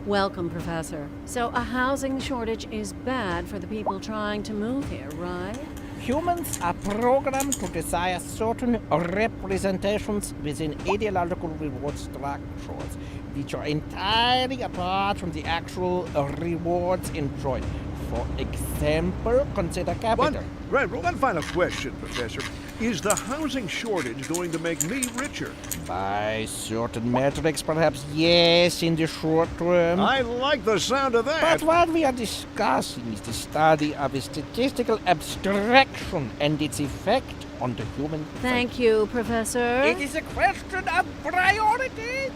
Welcome, Professor. So, a housing shortage is bad for the people trying to move here, right? Humans are programmed to desire certain representations within ideological reward structures, which are entirely apart from the actual rewards enjoyed. For example, consider capital. One final question, Professor. Is the housing shortage going to make me richer? By certain metrics, perhaps yes, in the short term. I like the sound of that. But what we are discussing is the study of a statistical abstraction and its effect on the human. Thank you, Professor. It is a question of priority.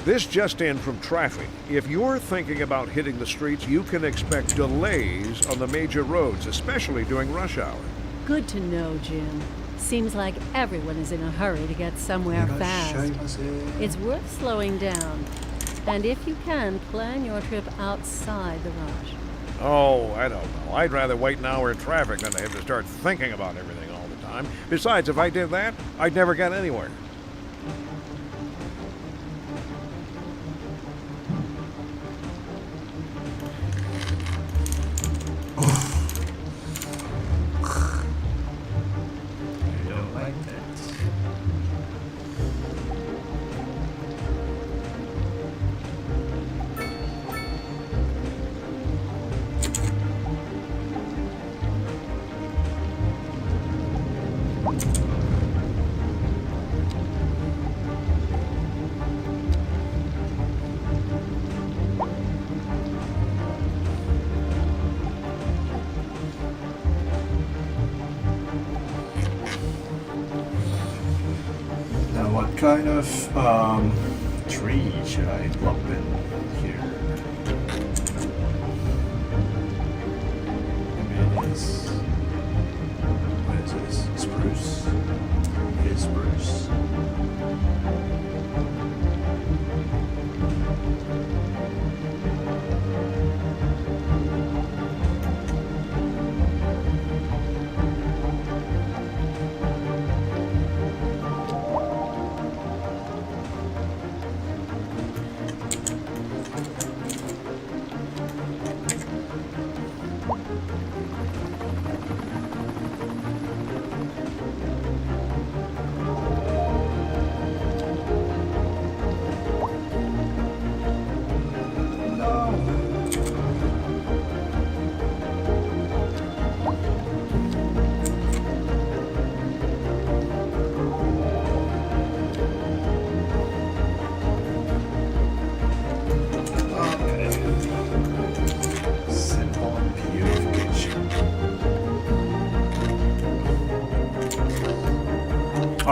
This just in from traffic. If you're thinking about hitting the streets, you can expect delays on the major roads, especially during rush hour. Good to know, Jim. Seems like everyone is in a hurry to get somewhere fast. It's worth slowing down. And if you can, plan your trip outside the rush. Oh, I don't know. I'd rather wait an hour in traffic than to have to start thinking about everything all the time. Besides, if I did that, I'd never get anywhere. I don't like that. Now, what kind of tree should I plop in here? Maybe it is. What is this? Spruce? It is spruce.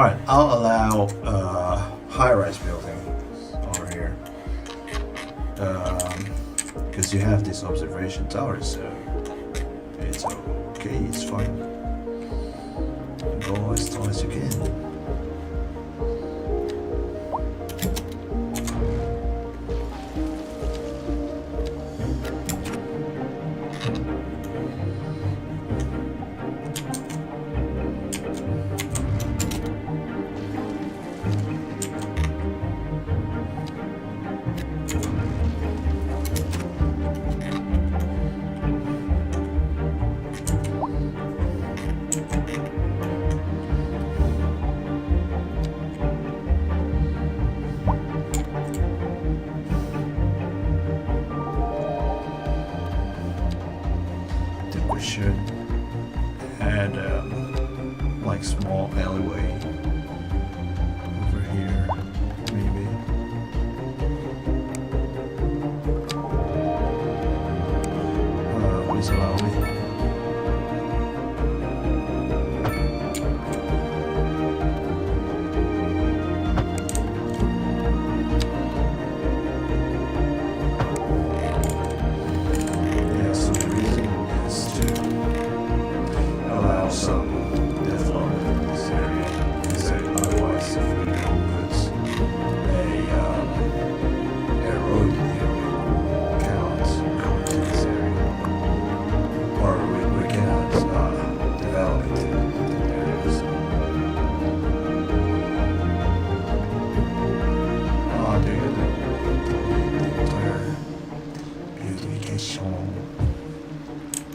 Alright, I'll allow high-rise buildings over here. Because you have this observation tower, so it's okay, it's fine. Go as tall as you can. Should add like small alleyway over here, maybe. Please allow me.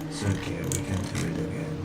It's okay, we can do it again.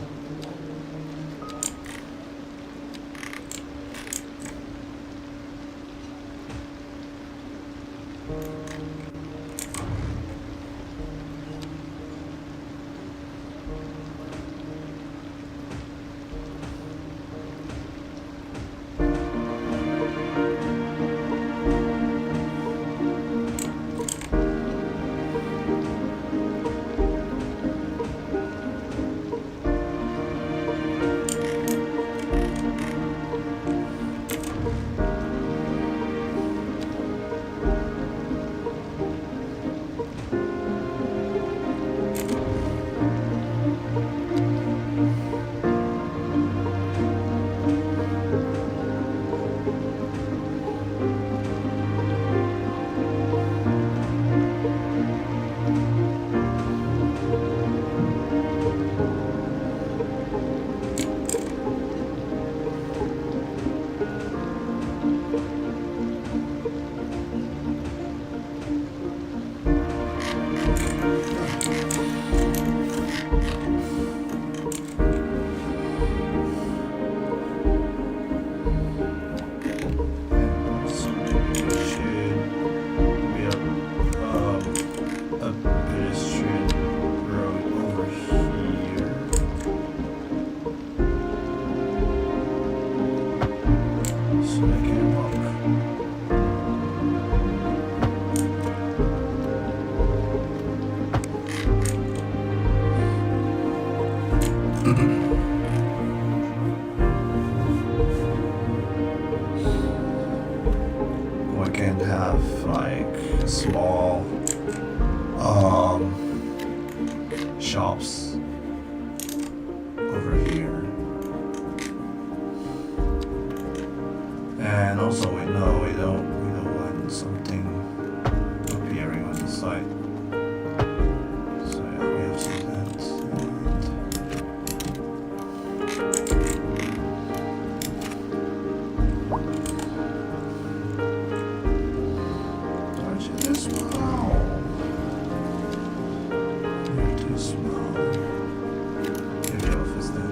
We can have like small shops over here, and also we don't want something appearing on the side. So yeah, we have some that. Too small. You're too small. Maybe office then.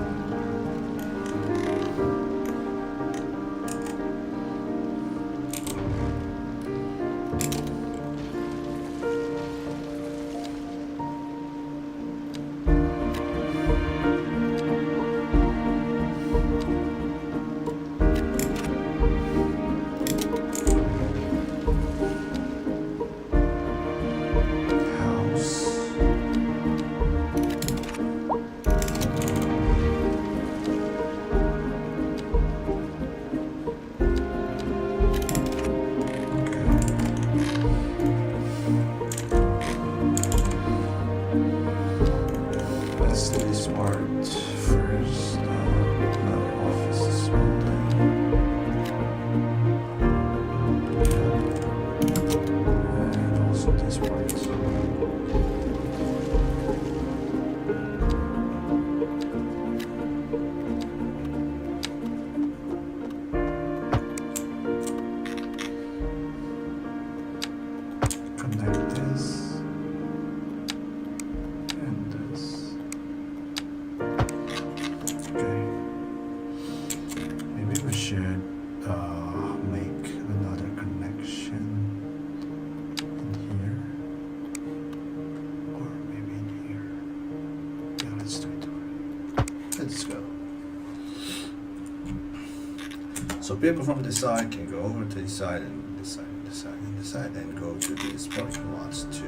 So people from this side can go over to this side and this side and this side and this side and go to these parking lots to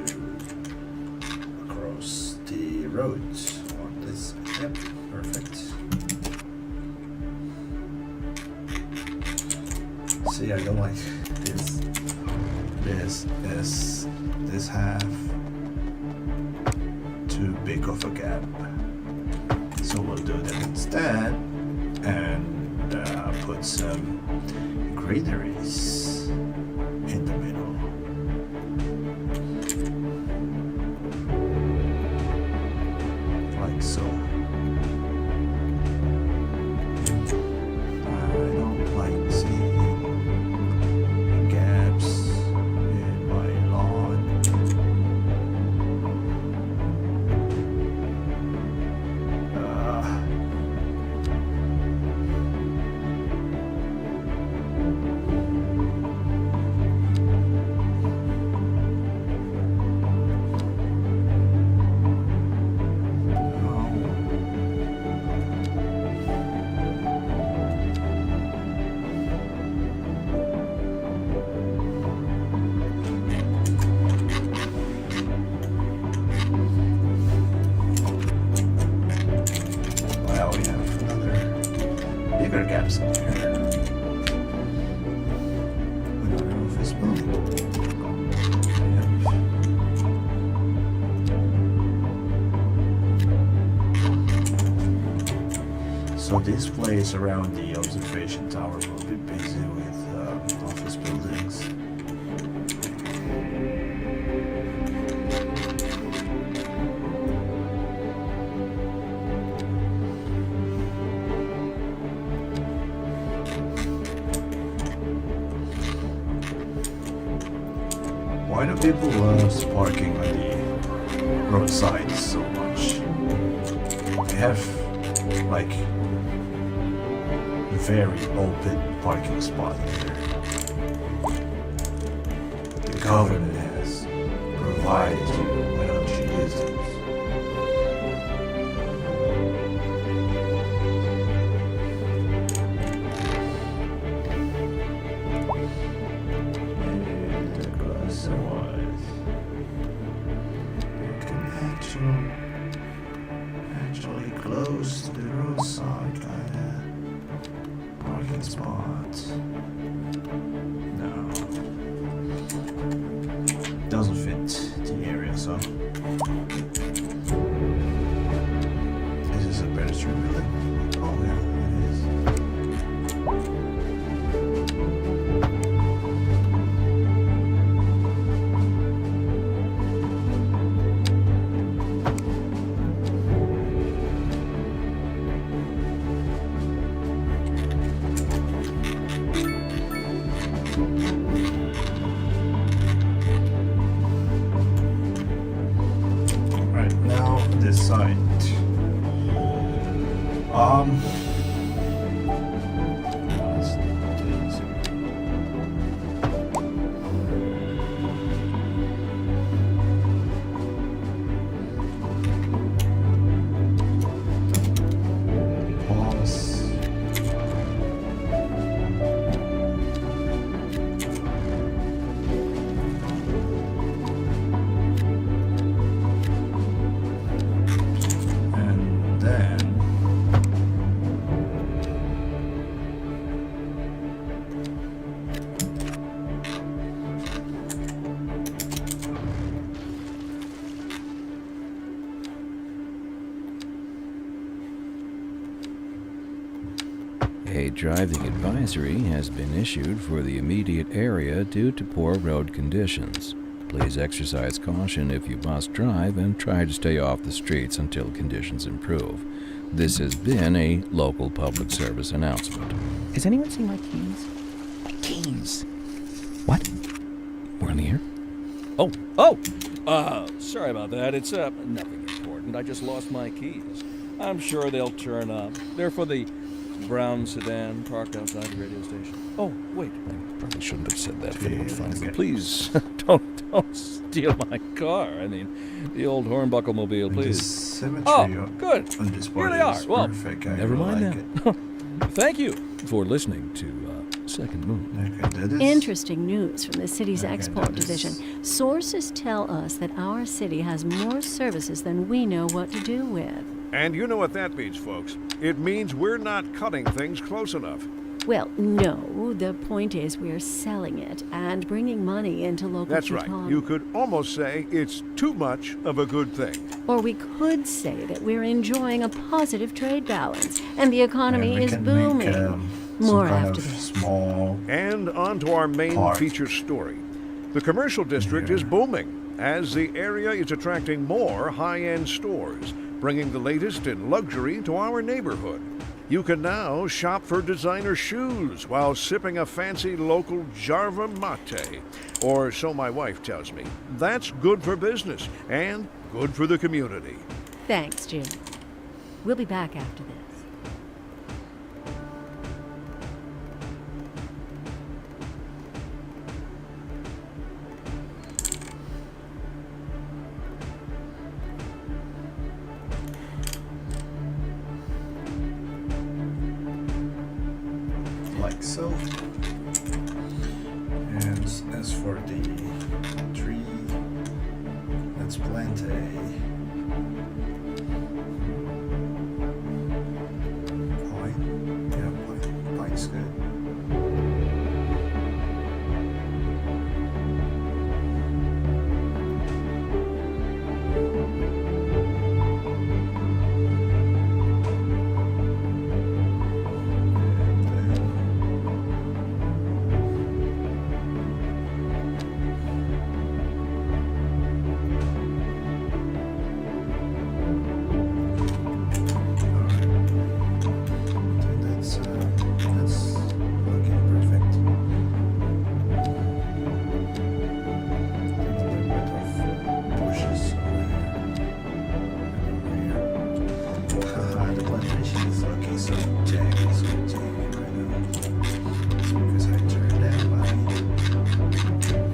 across the road on this. Yep, perfect. See, I don't like this half too big of a gap. So we'll do that instead and put some greeneries in the middle. Like so. I don't like seeing gaps in my lawn. Wow, we have another bigger gaps in here. Another office building. So this place around the observation tower will be busy with office buildings. Why do people love parking on the roadside so much? They have like very open parking spot here. The government has provided you why don't you use it? Actually close to the roadside parking spot. No. Doesn't fit the area, so. This is a pedestrian building. Oh yeah, it is. Right now, this side. Let's do this. Pause. And then A driving advisory has been issued for the immediate area due to poor road conditions. Please exercise caution if you must drive and try to stay off the streets until conditions improve. This has been a local public service announcement. Has anyone seen my keys? My keys! What? We're in the air? Sorry about that. It's nothing important. I just lost my keys. I'm sure they'll turn up. They're for the brown sedan parked outside the radio station. Oh, wait. I probably shouldn't have said that. If anyone finds them, please don't steal my car. I mean, the old Hornbuckle mobile, the please. symmetry Oh, good. on this Here part they are. is Well, perfect. I never really mind like then. it. Thank you for listening to Second Moon. I can do this. Interesting news from the city's Okay, export that is- division. Sources tell us that our city has more services than we know what to do with. And you know what that means, folks. It means we're not cutting things close enough. Well, no. The point is we're selling it and bringing money into local That's right. Teton. You could almost say it's too much of a good thing. Or we could say that we're enjoying a positive trade balance and the economy And we is can booming. Make, More some kind after of this. small. And on to our main Part. feature story. The commercial district is booming as the area is attracting more high-end stores, bringing the latest in luxury to our neighborhood. You can now shop for designer shoes while sipping a fancy local Jarva mate. Or so my wife tells me. That's good for business and good for the community. Thanks, Jim. We'll be back after this. Like so. And as for the tree, let's plant a pine. Yeah, pine's good. And then that's looking perfect. A little bit of bushes over here. Haha, the plantation is looking so janky right now. It's because I turned down my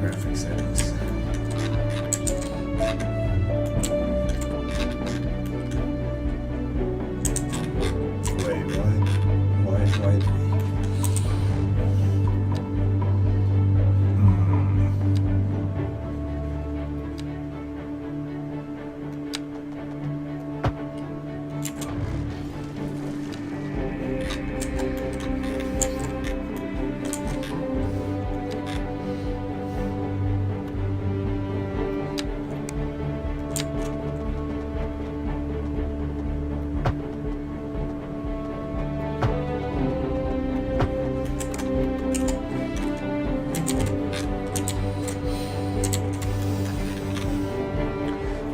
graphic settings. Wait, what? Why?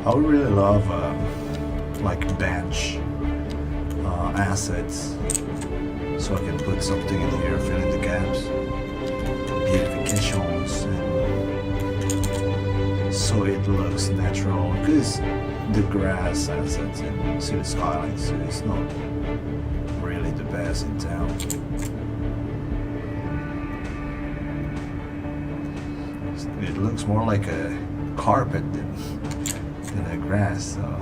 I would really love like bench assets, so I can put something in here, fill in the gaps, beautifications, and so it looks natural. Because the grass assets in City Skylines is not really the best in town. It looks more like a carpet than a grass, so.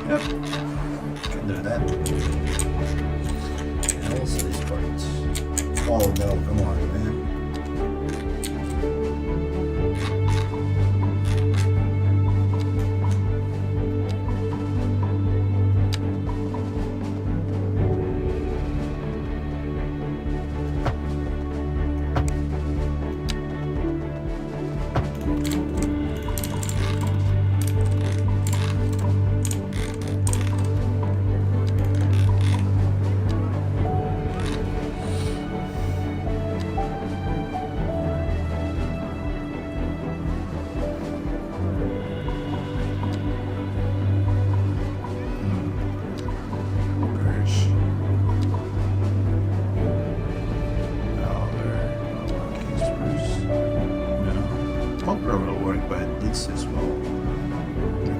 Yep, can do that. And also this part. Oh no, come on, man.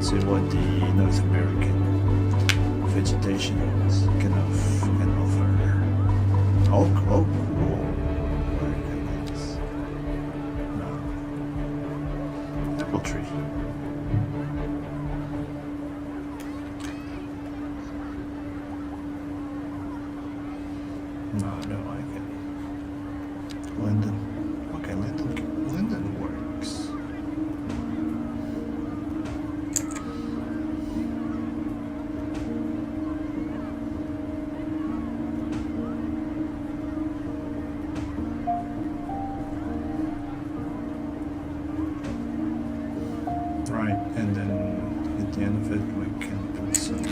See what the North American vegetation can offer. Oh, cool. Very nice. No. Apple tree. No, I don't like it. Linden. Okay, Linden works. Right, and then at the end of it we can put some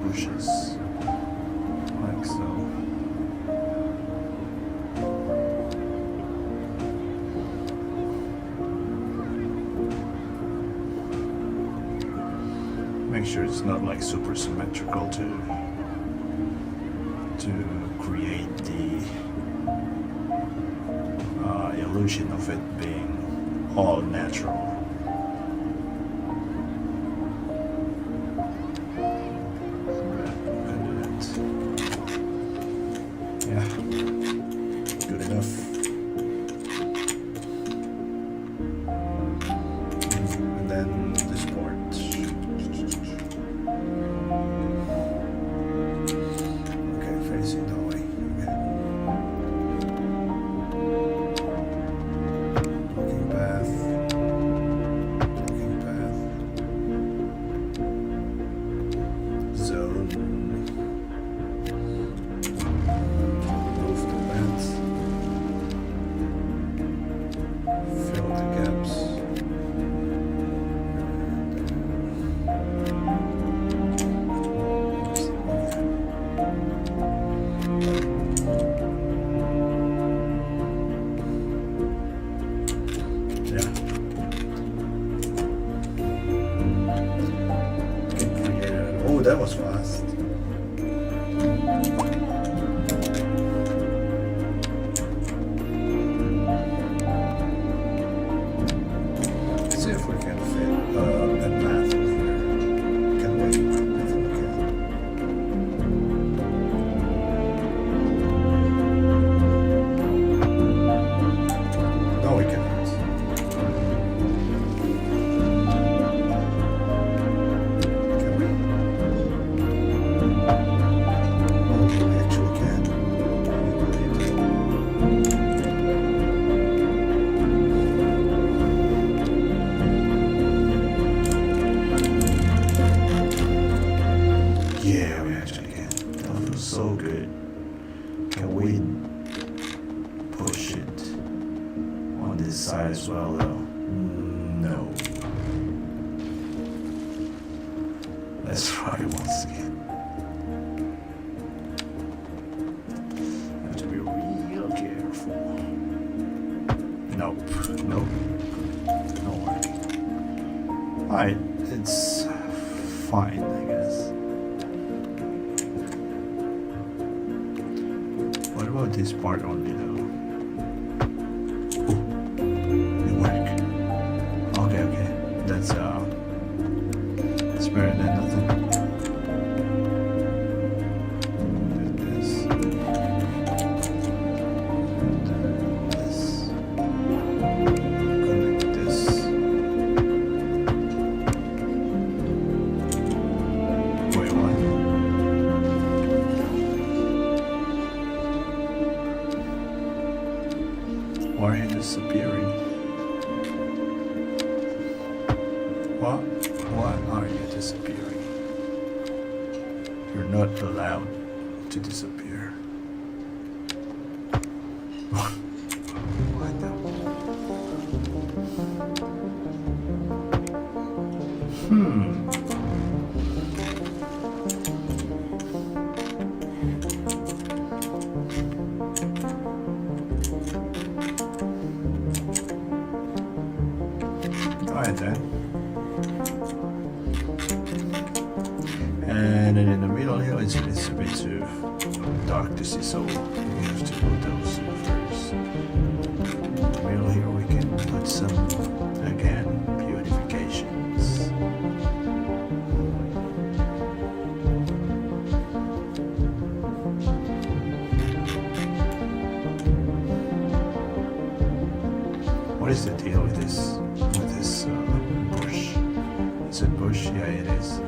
bushes like so. Make sure it's not like super symmetrical to create the illusion of it being all natural. Yeah, good enough. And then this part. Okay, facing that way. Okay. Walking path. Walking path. Zone. Move the paths. Fill the gaps. Yeah. Can create it. Oh, that was fast. See if we can fit a path over here. Can we? I think we can. No, we cannot. Can we? Oh, we actually can. Yeah, we actually can. That feels so good. Can we push it on this side as well, though? No. Let's try it once again. Have to be real careful. Nope. Nope. Not working. Alright, it's fine, I guess. What about this part only though? Oh, it worked. Okay, okay. That's better than nothing. Do this. This. Connect this. Wait, what? Why are you disappearing? What? Why are you disappearing? You're not allowed to disappear. What the? Alright then. And then in the middle here, it's a bit too dark to see, so we have to put those first. In the middle here, we can put some, again, beautifications. What is the deal with this bush? Is it bush? Yeah, it is.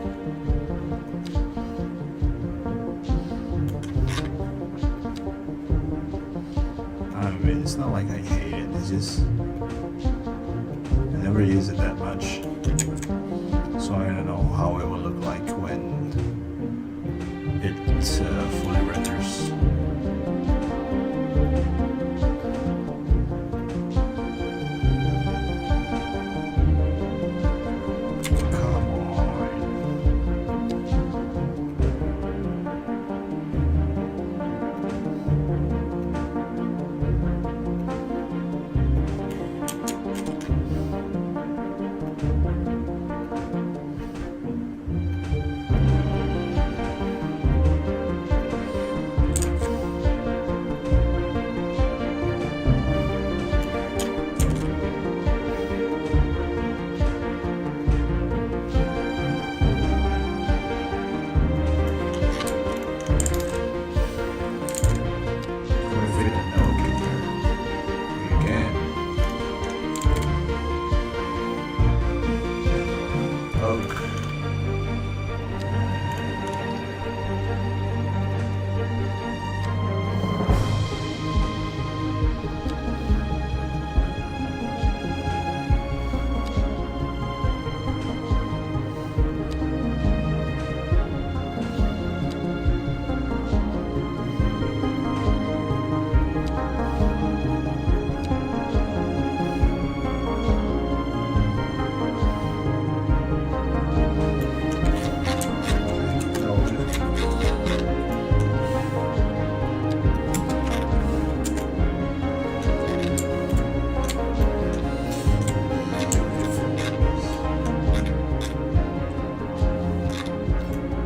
It's not like I hate it. It's just I never use it that much, so I don't know how it will look like when it fully renders. Come on.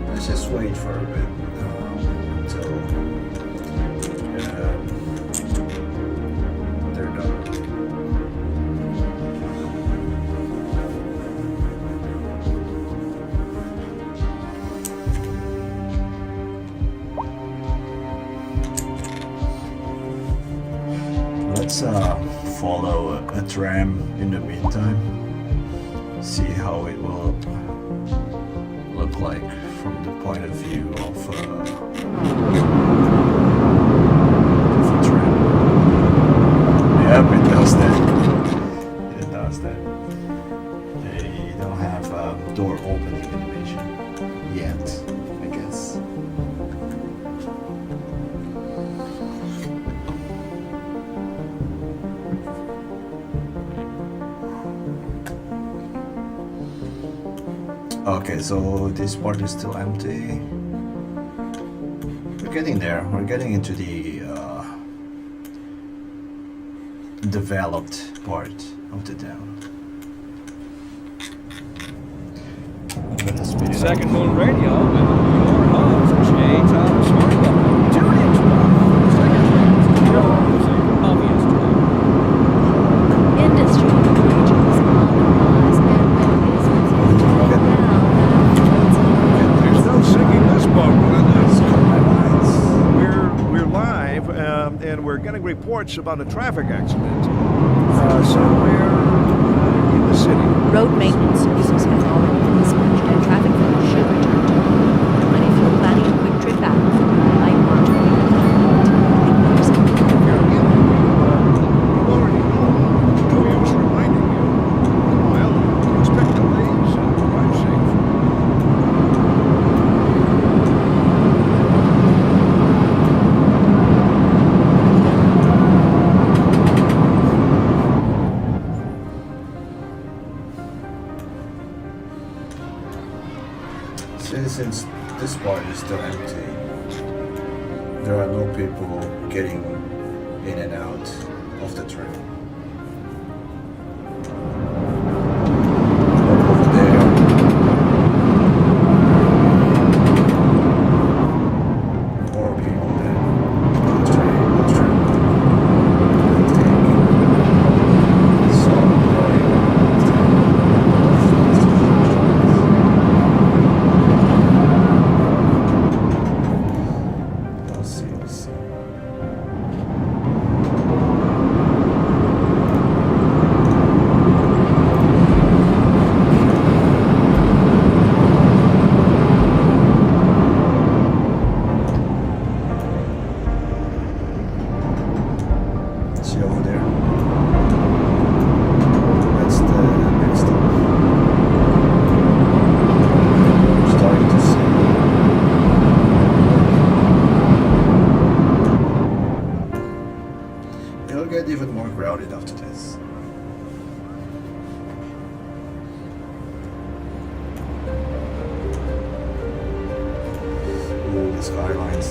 Let's just wait for a bit until they're done. Let's follow a tram in the meantime. See how it will look like from the point of view of the tram. Yep, it does that. It does that. They don't have door opening animation yet, I guess. Okay, so this part is still empty. We're getting there. We're getting into the developed part of the town. I'm gonna speed it up. Second Moon Radio with your host, Jay Thomas Hartwell. Tune in tomorrow. Second Moon shows obvious truth. Industry wages on the rise and business is doing well. There's no singing this boat, It's got my lines. We're live, and we're getting reports about a traffic accident somewhere in the city. Road maintenance services have already been dispatched and traffic flow should return to normal. But if you're planning a quick trip out, you might want to wait until You already know. No use reminding you. Well, expect delays and drive safe. Since this part is still empty, there are no people getting in and out of the train. But over there, more people than the train. So let's see. the skylines.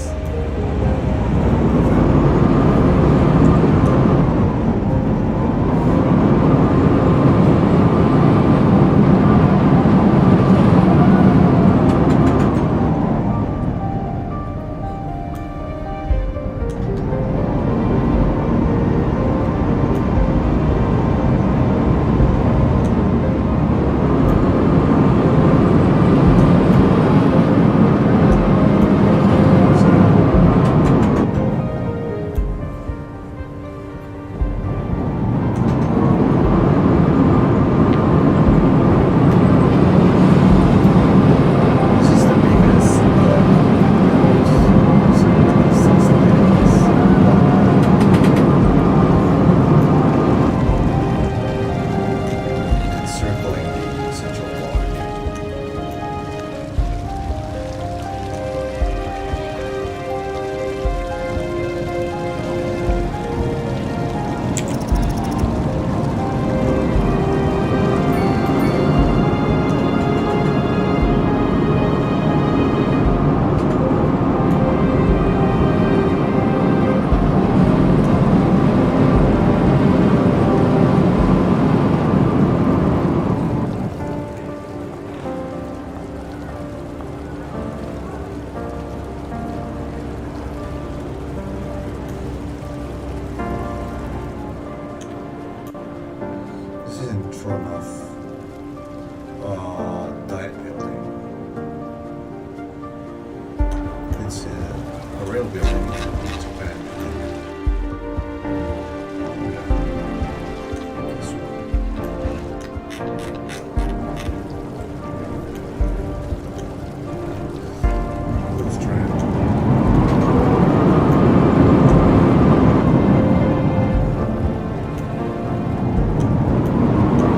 This is the biggest it's circling the Central Park. This is in front of Diet Building. It's a real building. It's a bad building. Yeah. This one. Wolf Trap.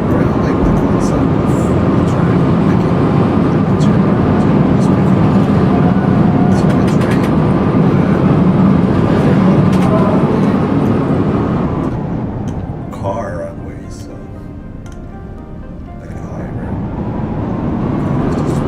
Really like the concept of trying making it's like a train. Car runways, so like a highway. It's just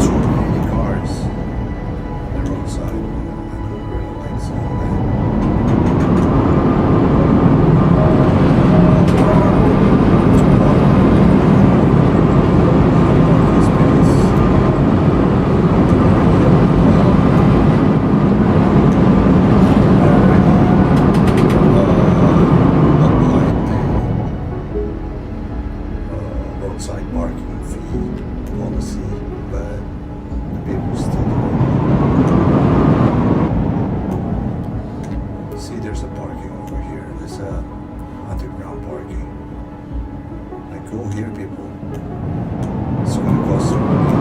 too many cars on the roadside. I don't really like seeing that. Parking space. Roadside parking fee policy, but the people still do it. See, there's a parking over here. There's a underground parking. Like, go here, people. It's gonna cost so many.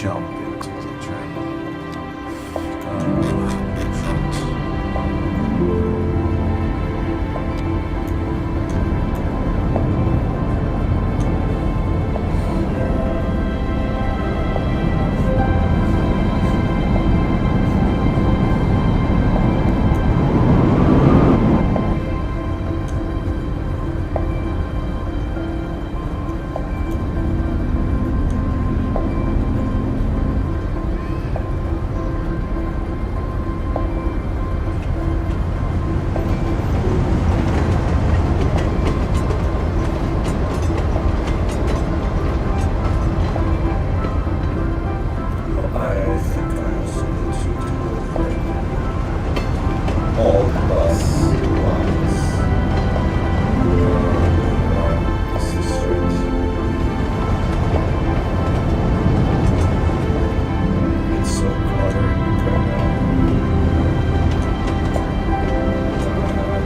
jump into the train in front. I think I also need to do all bus lines on this district. It's so cluttered right now.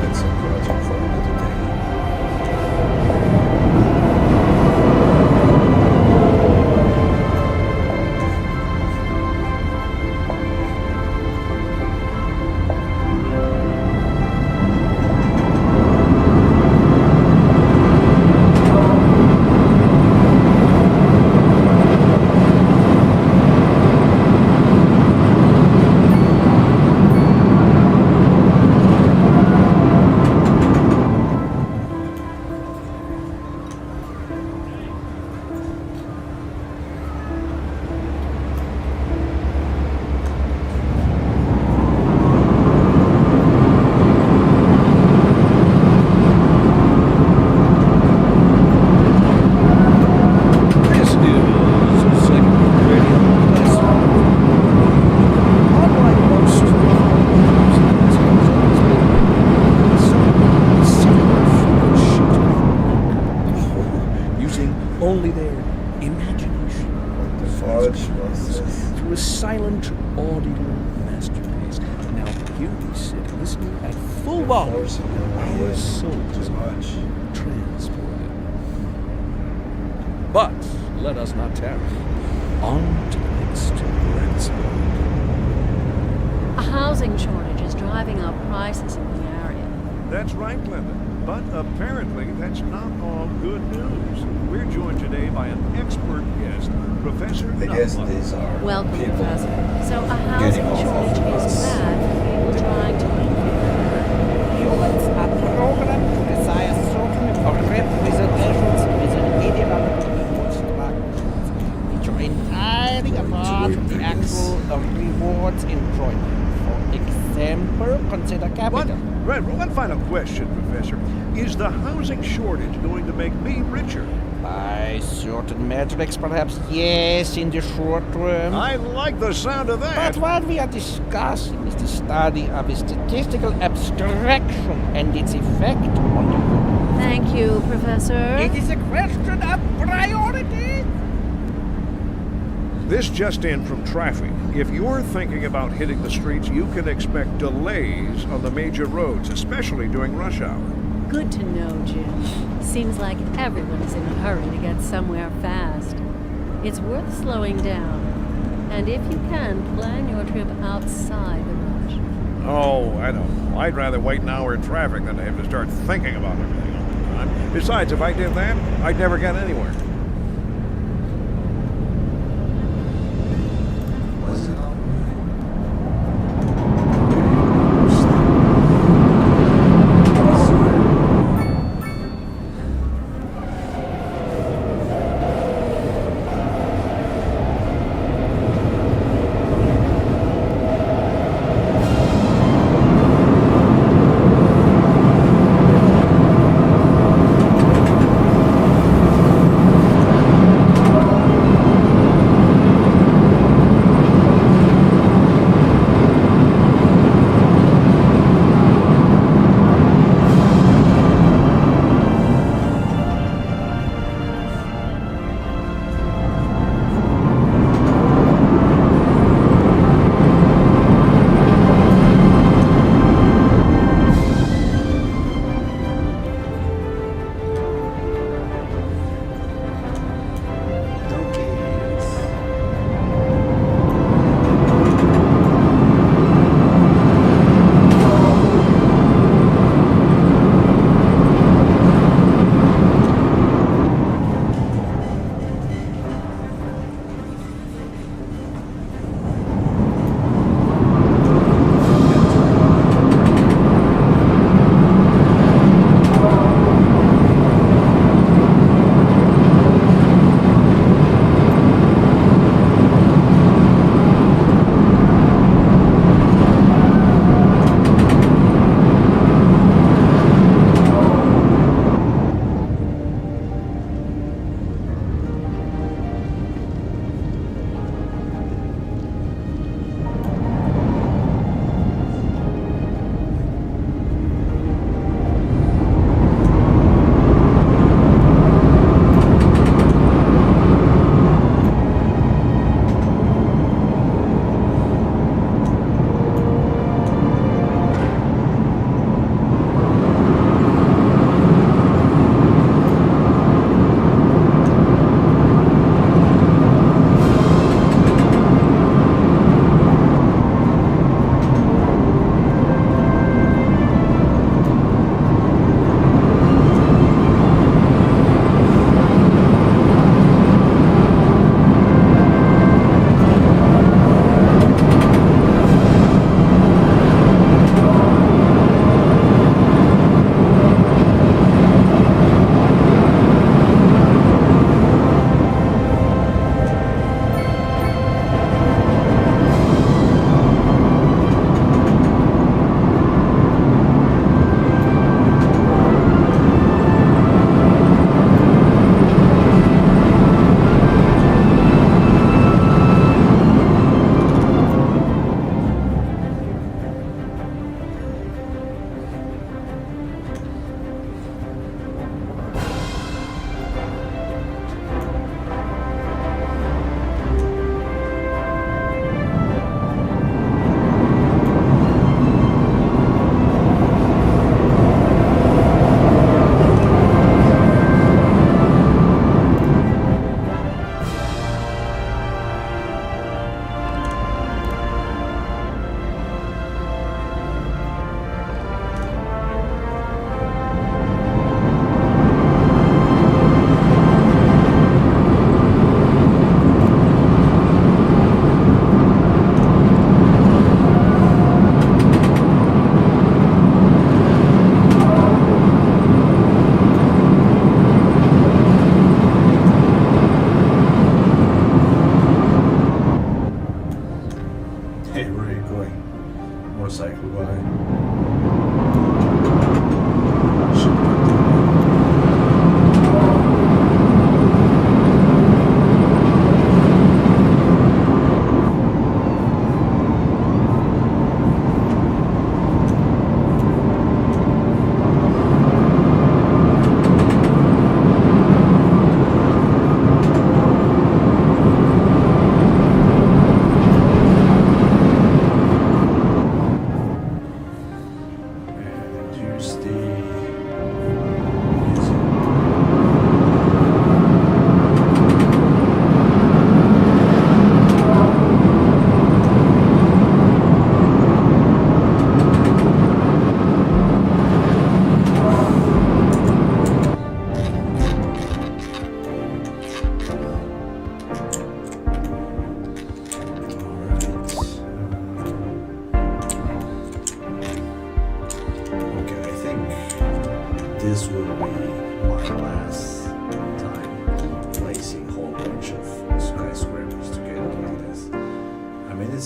That's a project for another day. This is Second Radio Plus. Unlike most programs, this has always been some using only their imagination. What the fudge was this? Through a silent audio masterpiece. Now here we sit listening at full volume. Forcing your way Our in souls too much. transported. But let us not tarry. On to the next landscape. A housing shortage is driving up prices in the area. That's right, Linda. But apparently, that's not all good news. We're joined today by an expert guest, Professor I guess Nutmeg. these are Welcome, people. Professor. So a housing off of shortage is us. bad for people trying to live here. Humans are programmed to desire certain representations within ideological reward structures, which are entirely apart from the actual rewards enjoyed. For example, consider capital. One final question, Professor. Is the housing shortage going to make me richer? By certain metrics, perhaps yes, in the short term. I like the sound of that. But what we are discussing is the study of a statistical abstraction and its effect on the world. Thank you, Professor. It is a question of priority. This just in from traffic. If you're thinking about hitting the streets, you can expect delays on the major roads, especially during rush hour. Good to know, Jim. Seems like everyone is in a hurry to get somewhere fast. It's worth slowing down. And if you can, plan your trip outside the rush. Oh, I don't know. I'd rather wait an hour in traffic than to have to start thinking about everything all the time. Besides, if I did that, I'd never get anywhere. Was it?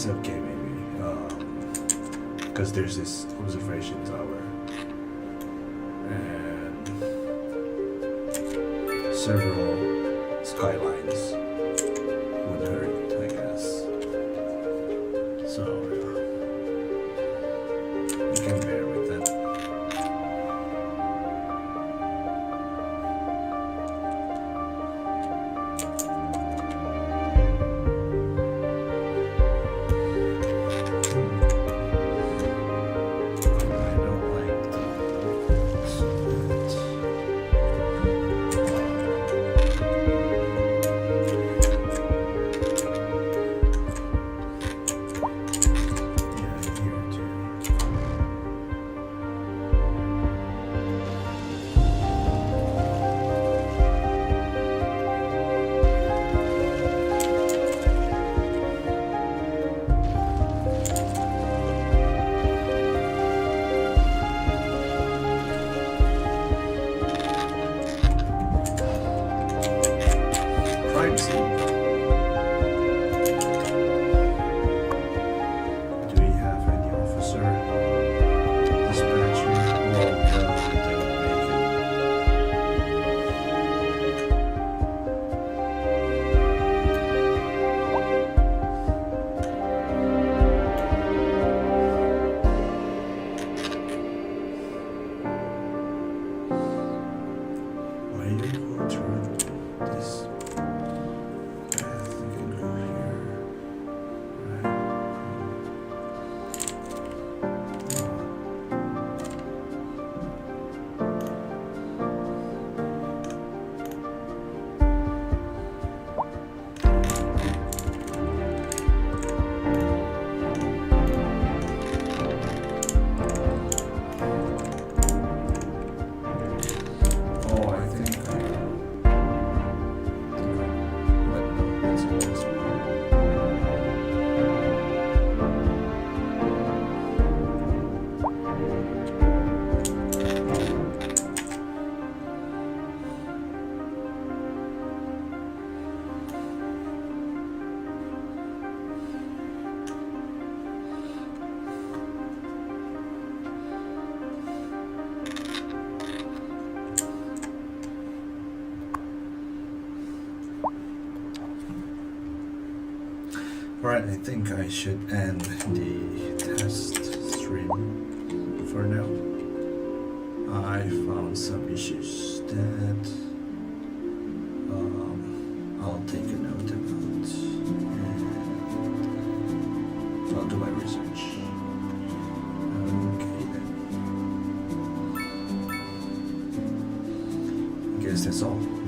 it's okay maybe, because there's this observation tower and several skylines would hurt, I guess. So you can bear with that. I don't like yeah, here too. Crime scene. Do we have any officer? Dispatcher? Well, they would make it. Why you go through this path? You can go here, right? Oh, I think I but no, that's this one. Alright, I think I should end the test stream for now. I found some issues that I'll take a note about and I'll do my research. Okay then. I guess that's all.